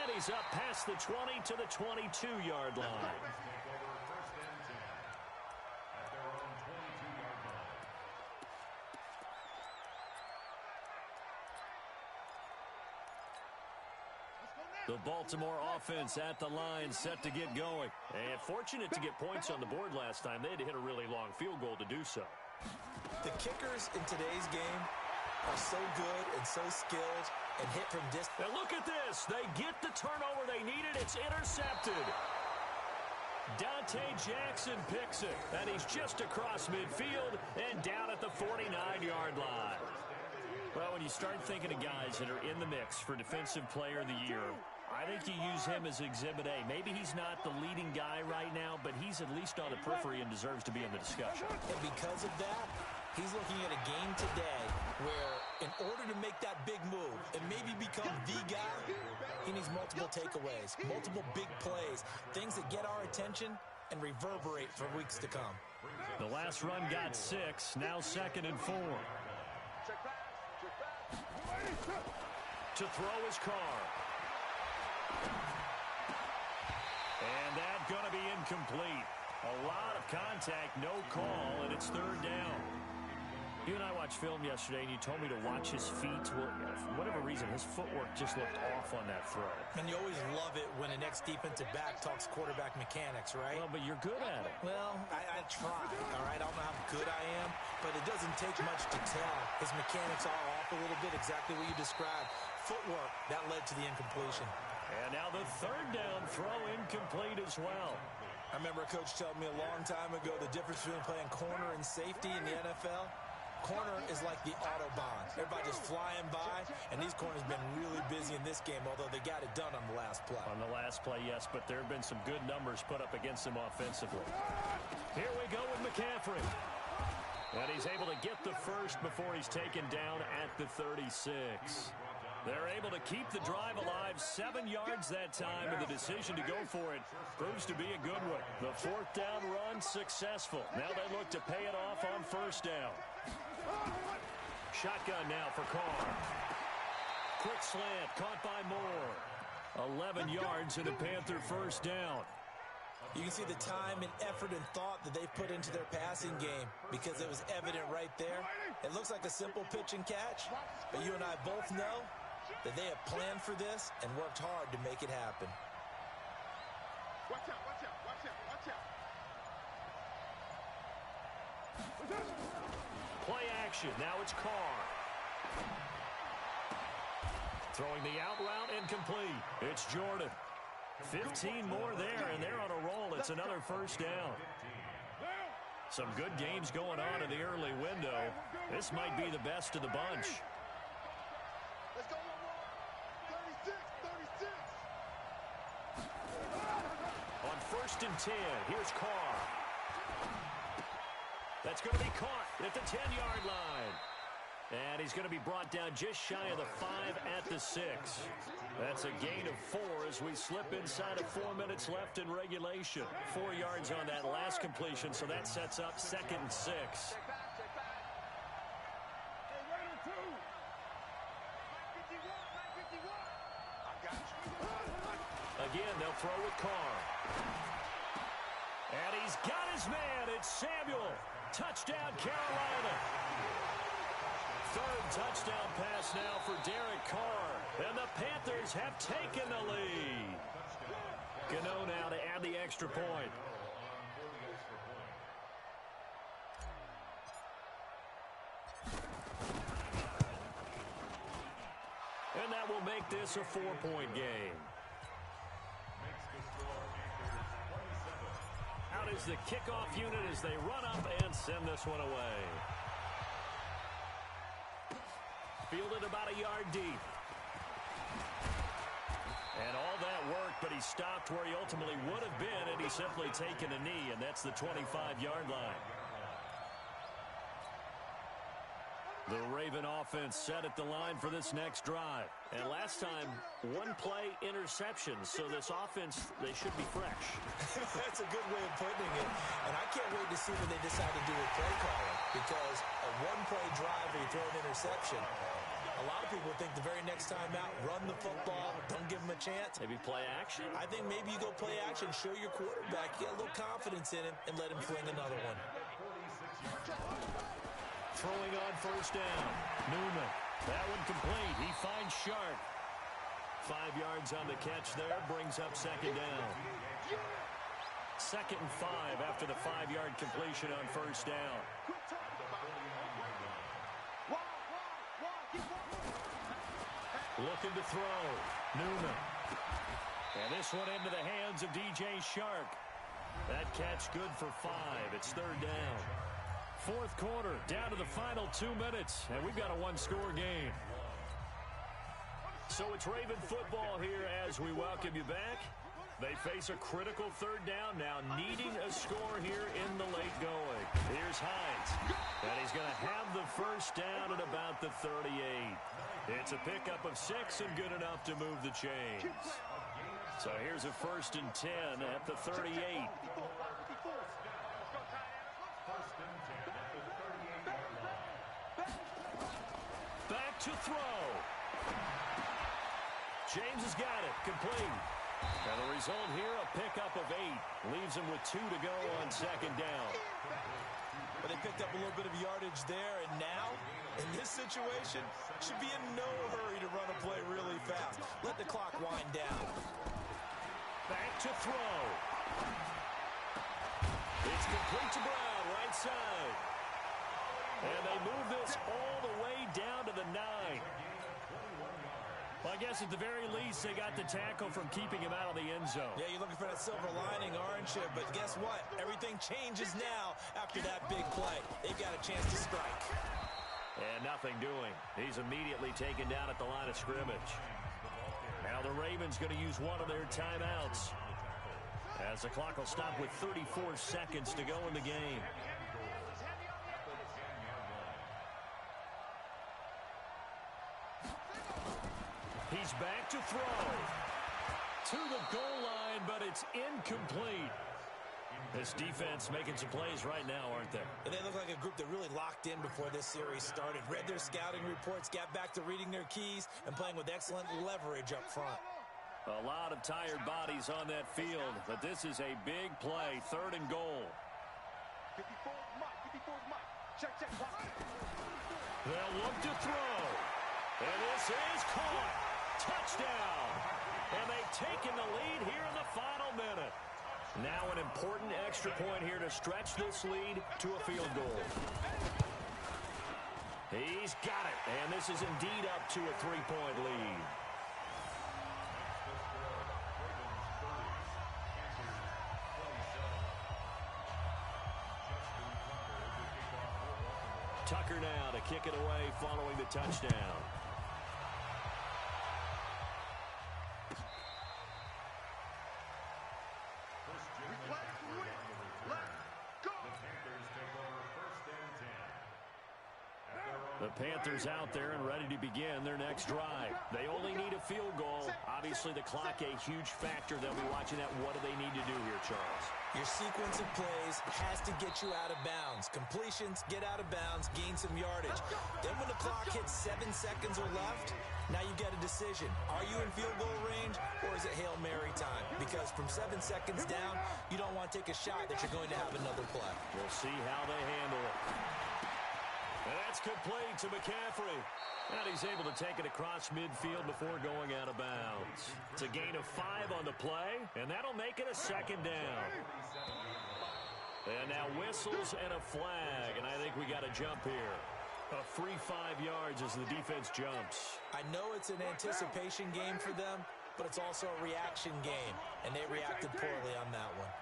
And he's up past the 20 to the 22-yard line. The Baltimore offense at the line, set to get going. And fortunate to get points on the board last time. They had to hit a really long field goal to do so. The kickers in today's game are so good and so skilled and hit from distance. And look at this. They get the turnover they needed. It's intercepted. Dante Jackson picks it. And he's just across midfield and down at the 49-yard line. Well, when you start thinking of guys that are in the mix for Defensive Player of the Year, I think you use him as Exhibit A. Maybe he's not the leading guy right now, but he's at least on the periphery and deserves to be in the discussion. And because of that, he's looking at a game today where in order to make that big move and maybe become the guy, he needs multiple takeaways, multiple big plays, things that get our attention and reverberate for weeks to come. The last run got 6, now 2nd and 4. To throw is Carr. And that's going to be incomplete. A lot of contact, no call, and it's third down. You and I watched film yesterday, and you told me to watch his feet. Well, for whatever reason, his footwork just looked off on that throw. And you always love it when an ex-defensive back talks quarterback mechanics, right? Well, but you're good at it. Well, I try, all right? I don't know how good I am, but it doesn't take much to tell. His mechanics are off a little bit, exactly what you described. Footwork, that led to the incompletion. And now the third down throw incomplete as well. I remember a coach telling me a long time ago the difference between playing corner and safety in the NFL. Corner is like the Autobahn. Everybody just flying by, and these corners have been really busy in this game, although they got it done on the last play. On the last play, yes, but there have been some good numbers put up against him offensively. Here we go with McCaffrey. And he's able to get the first before he's taken down at the 36. They're able to keep the drive alive, 7 yards that time, and the decision to go for it proves to be a good one. The fourth down run successful. Now they look to pay it off on first down. Shotgun now for Carr. Quick slant, caught by Moore. 11 yards and a Panther first down. You can see the time and effort and thought that they've put into their passing game because it was evident right there. It looks like a simple pitch and catch, but you and I both know that they have planned for this and worked hard to make it happen. Watch out, watch out, watch out, watch out. Play action. Now it's Carr. Throwing the out route incomplete. It's Jordan. 15 more there, and they're on a roll. It's another first down. Some good games going on in the early window. This might be the best of the bunch. Let's go, 36, 36. On first and 10, here's Carr. That's going to be caught at the 10-yard line. And he's going to be brought down just shy of the 5 at the 6. That's a gain of 4 as we slip inside of 4 minutes left in regulation. 4 yards on that last completion, so that sets up 2nd and 6. Again, they'll throw with Carr. And he's He's got his man. It's Samuel. Touchdown, Carolina. Third touchdown pass now for Derek Carr. And the Panthers have taken the lead. Gano now to add the extra point. And that will make this a 4-point game. Out is the kickoff unit as they run up and send this one away. Fielded about a yard deep. And all that worked, but he stopped where he ultimately would have been, and he's simply taken a knee, and that's the 25-yard line. The Raven offense set at the line for this next drive. And last time, one-play interception. So this offense, they should be fresh. That's a good way of putting it. And I can't wait to see what they decide to do with play calling. Because a one-play drive where you throw an interception, a lot of people think the very next time out, run the football, don't give them a chance. Maybe play action? I think maybe you go play action, show your quarterback, get a little confidence in him, and let him fling another one. Throwing on first down. Newman. That one complete. He finds Sharp. 5 yards on the catch there. Brings up second down. 2nd and 5 after the 5-yard completion on first down. Looking to throw. Newman. And this one into the hands of DJ Shark. That catch good for 5. It's third down. Fourth quarter, down to the final 2 minutes, and we've got a one-score game. So it's Raven football here as we welcome you back. They face a critical third down now, needing a score here in the late going. Here's Hines, and he's going to have the first down at about the 38. It's a pickup of 6 and good enough to move the chains. So here's a 1st and 10 at the 38. Back to throw. James has got it. Complete. And the result here, a pickup of 8. Leaves him with 2 to go on second down. But they picked up a little bit of yardage there, and now, in this situation, should be in no hurry to run a play really fast. Let the clock wind down. Back to throw. It's complete to Brown, right side. And they move this all the way down to the 9. Well, I guess at the very least, they got the tackle from keeping him out of the end zone. Yeah, you're looking for that silver lining, aren't you? But guess what? Everything changes now after that big play. They've got a chance to strike. And nothing doing. He's immediately taken down at the line of scrimmage. Now the Ravens going to use one of their timeouts, as the clock will stop with 34 seconds to go in the game. He's back to throw. To the goal line, but it's incomplete. This defense making some plays right now, aren't they? And they look like a group that really locked in before this series started. Read their scouting reports, got back to reading their keys, and playing with excellent leverage up front. A lot of tired bodies on that field, but this is a big play. 3rd and goal. They'll look to throw. And this is caught. Touchdown. And they've taken the lead here in the final minute. Now an important extra point here to stretch this lead to a field goal. He's got it. And this is indeed up to a 3-point lead. Tucker now to kick it away following the touchdown. The Panthers out there and ready to begin their next drive. They only need a field goal. Obviously, the clock a huge factor. They'll be watching that. What do they need to do here, Charles? Your sequence of plays has to get you out of bounds. Completions, get out of bounds, gain some yardage. Then when the clock hits 7 seconds or left, now you get a decision. Are you in field goal range, or is it Hail Mary time? Because from 7 seconds down, you don't want to take a shot that you're going to have another play. We'll see how they handle it. And that's complete to McCaffrey. And he's able to take it across midfield before going out of bounds. It's a gain of 5 on the play, and that'll make it a second down. And now whistles and a flag, and I think we got a jump here. A free 5 yards as the defense jumps. I know it's an anticipation game for them, but it's also a reaction game, and they reacted poorly on that one.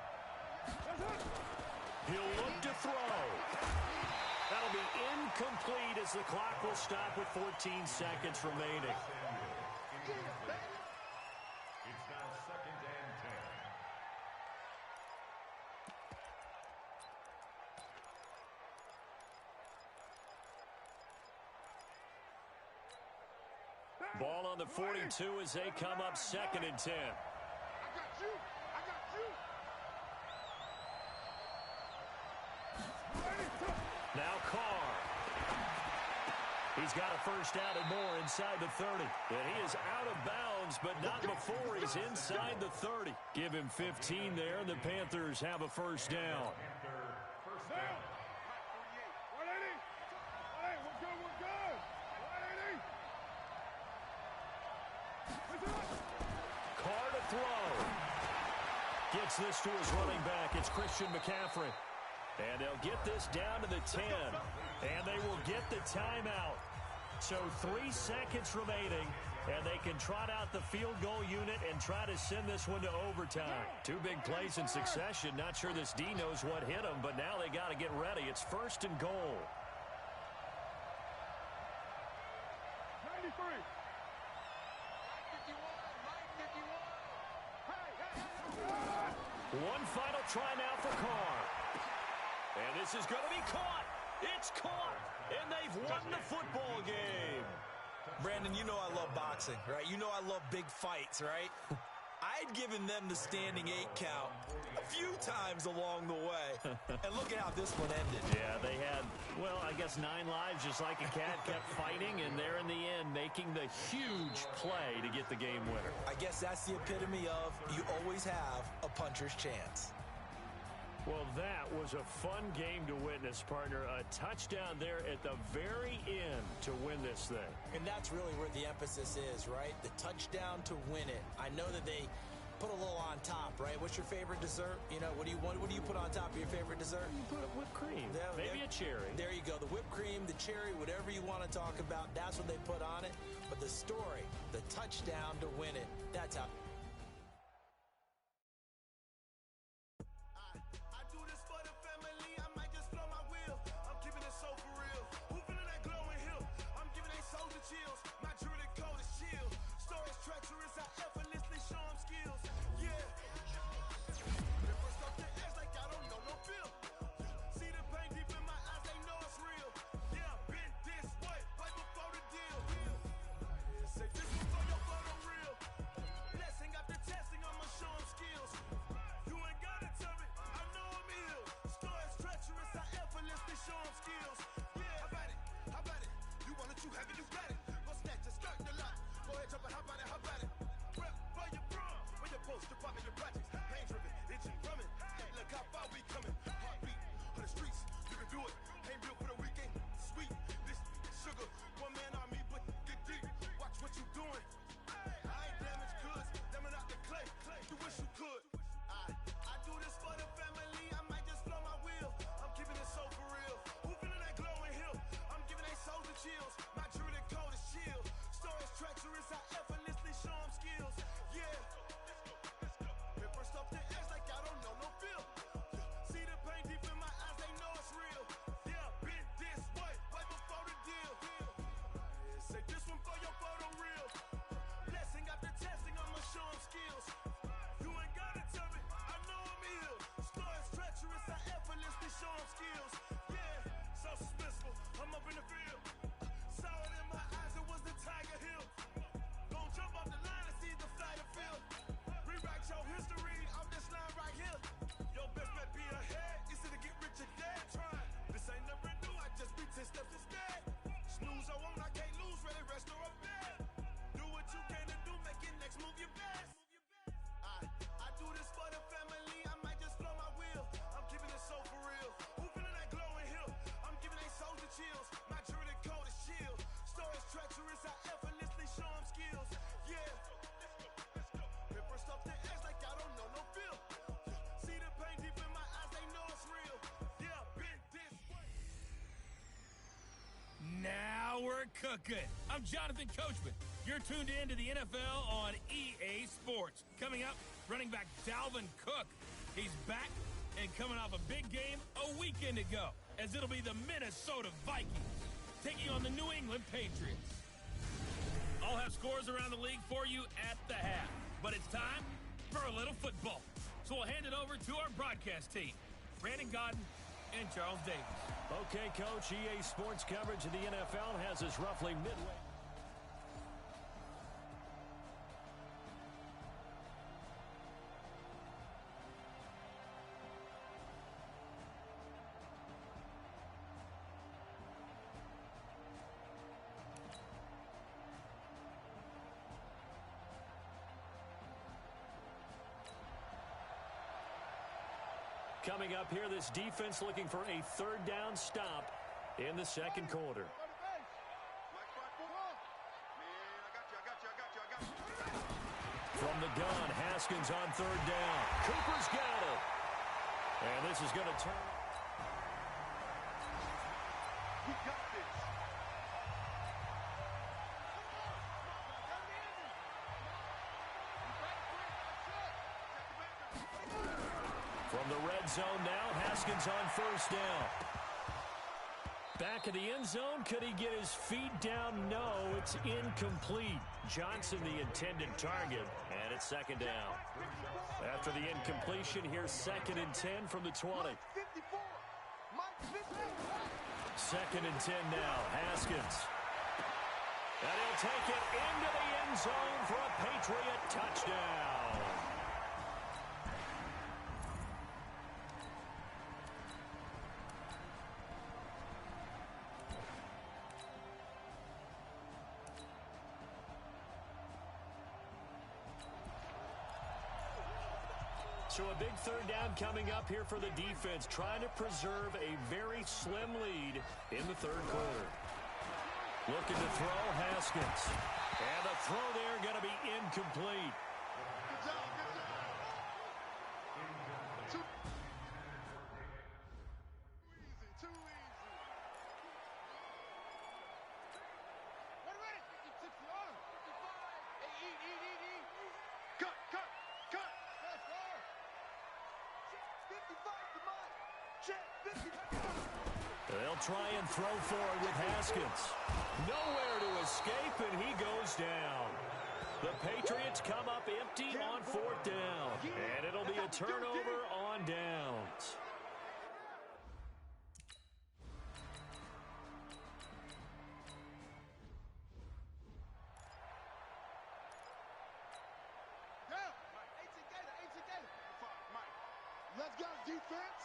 He'll look to throw. That'll be incomplete as the clock will stop with 14 seconds remaining. It's now 2nd and 10. Ball on the 42 as they come up 2nd and 10. I got you. I got you. Now Carr. He's got a first down and more inside the 30. And he is out of bounds, but not before he's inside the 30. Give him 15 there, and the Panthers have a first down. First down. 180. Hey, we're good. 180. Carr to throw. Gets this to his running back. It's Christian McCaffrey. And they'll get this down to the 10. And they will get the timeout. So 3 seconds remaining. And they can trot out the field goal unit and try to send this one to overtime. 2 big plays in succession. Not sure this D knows what hit them, but now they got to get ready. It's 1st and goal. 93. One final try now for Carr. And this is going to be caught. It's caught. And they've won the football game. Brandon, you know I love boxing, right? You know I love big fights, right? I'd given them the standing 8 count a few times along the way. And look at how this one ended. Yeah, they had, well, I guess 9 lives just like a cat, kept fighting, and they're in the end making the huge play to get the game winner. I guess that's the epitome of you always have a puncher's chance. Well, that was a fun game to witness, partner. A touchdown there at the very end to win this thing. And that's really where the emphasis is, right? The touchdown to win it. I know that they put a little on top, right? What's your favorite dessert? You know, what do you put on top of your favorite dessert? You put whipped cream. Maybe a cherry. There you go. The whipped cream, the cherry, whatever you want to talk about, that's what they put on it. But the story, the touchdown to win it, that's how. cooking. I'm Jonathan Coachman. You're tuned in to the NFL on EA Sports. Coming up, running back Dalvin Cook. He's back and coming off a big game a weekend ago, as it'll be the Minnesota Vikings taking on the New England Patriots. I'll have scores around the league for you at the half, but it's time for a little football. So we'll hand it over to our broadcast team, Brandon Gaudin and Charles Davis. Okay, Coach, EA Sports coverage of the NFL has us roughly midway. Coming up here, this defense looking for a third down stop in the second quarter. From the gun, Haskins on third down. Cooper's got it. And this is going to turn. We got this. From the red zone now, Haskins on first down. Back of the end zone, could he get his feet down? No, it's incomplete. Johnson the intended target, and it's second down. After the incompletion, here's 2nd and 10 from the 20. 54. Mike 50. 2nd and 10 now, Haskins. And he'll take it into the end zone for a Patriot touchdown. So a big third down coming up here for the defense, trying to preserve a very slim lead in the third quarter. Looking to throw, Haskins. And the throw there going to be incomplete. Good job, good job. Too easy. Ready? 56 yards. 55. Eat. Cut. 55 to Mike. Check. 55. They'll try and throw forward with Haskins. Nowhere to escape, and he goes down. The Patriots come up empty on 4th down, and it'll be a turnover on downs. Let's go, defense.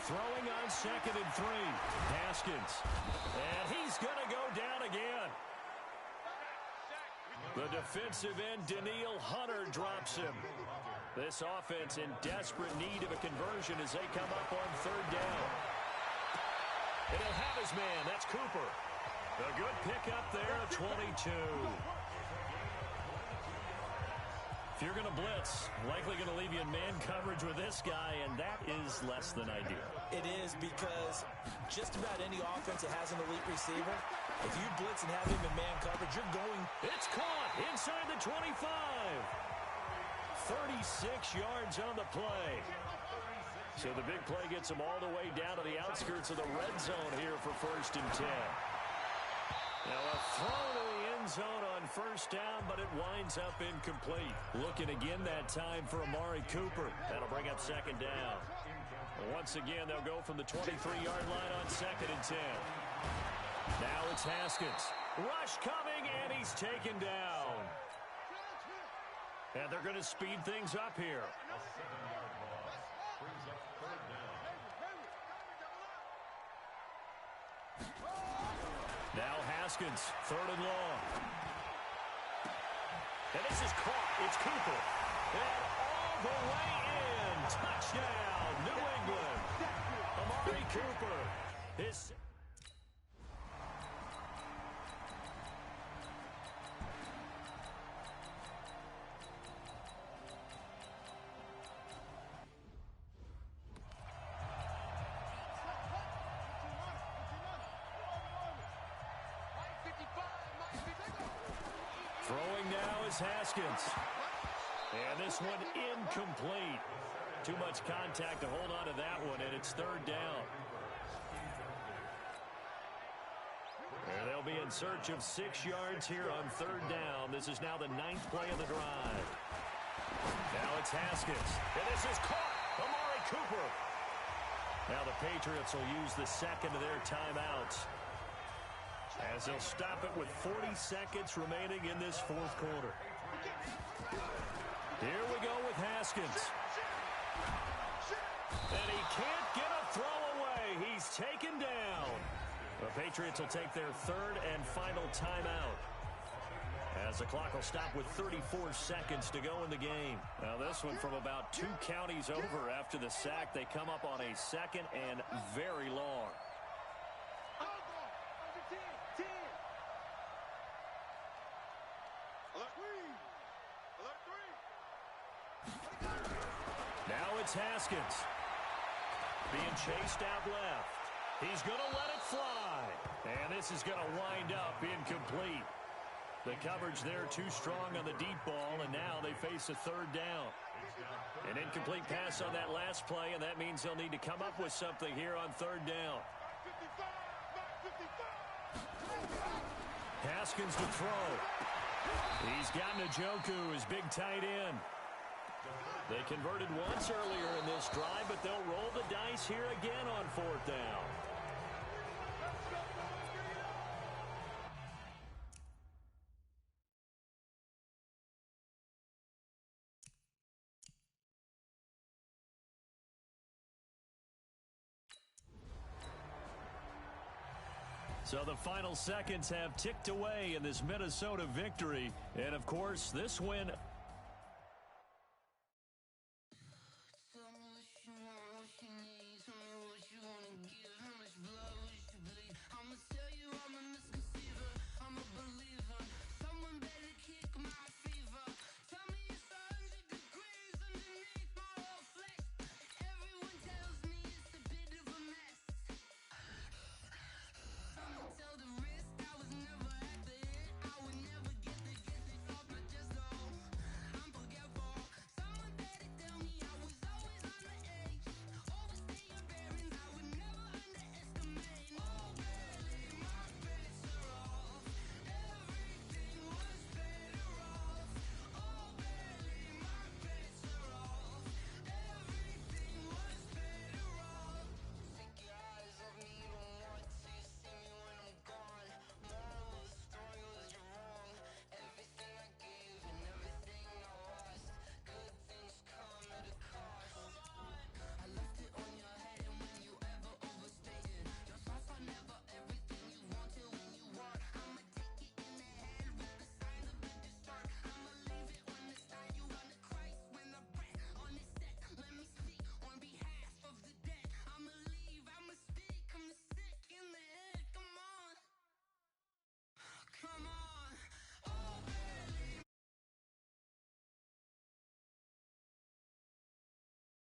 Throwing on 2nd and 3. Haskins. And he's going to go down again. The defensive end, Danielle Hunter, drops him. This offense in desperate need of a conversion as they come up on 3rd down. And he'll have his man. That's Cooper. A good pickup there at 22. If you're going to blitz, likely going to leave you in man coverage with this guy, and that is less than ideal. It is, because just about any offense that has an elite receiver, if you blitz and have him in man coverage, you're going. It's caught inside the 25. 36 yards on the play. So the big play gets him all the way down to the outskirts of the red zone here for 1st and 10. Now a throw to the end zone on 1st down, but it winds up incomplete. Looking again that time for Amari Cooper. That'll bring up 2nd down. Once again, they'll go from the 23-yard line on 2nd and 10. Now it's Haskins. Rush coming, and he's taken down. And they're going to speed things up here. A 7-yard loss brings up 3rd down. Now Haskins, 3rd and long. And this is caught. It's Cooper. And all the way in. Touchdown, New England. Amari Cooper. His... now is Haskins. And this one incomplete. Too much contact to hold on to that one, and it's third down. And they'll be in search of 6 yards here on third down. This is now the 9th play of the drive. Now it's Haskins. And this is caught. Amari Cooper. Now the Patriots will use the second of their timeouts, as they'll stop it with 40 seconds remaining in this fourth quarter. Here we go with Haskins. And he can't get a throw away. He's taken down. The Patriots will take their third and final timeout, as the clock will stop with 34 seconds to go in the game. Now this one from about 2 counties over after the sack. They come up on a second and very long. Now it's Haskins. Being chased out left. He's going to let it fly. And this is going to wind up incomplete. The coverage there too strong on the deep ball, and now they face a third down. An incomplete pass on that last play, and that means they'll need to come up with something here on third down. Haskins to throw. He's got Njoku, his big tight end. They converted once earlier in this drive, but they'll roll the dice here again on fourth down. So the final seconds have ticked away in this Minnesota victory. And, of course, this win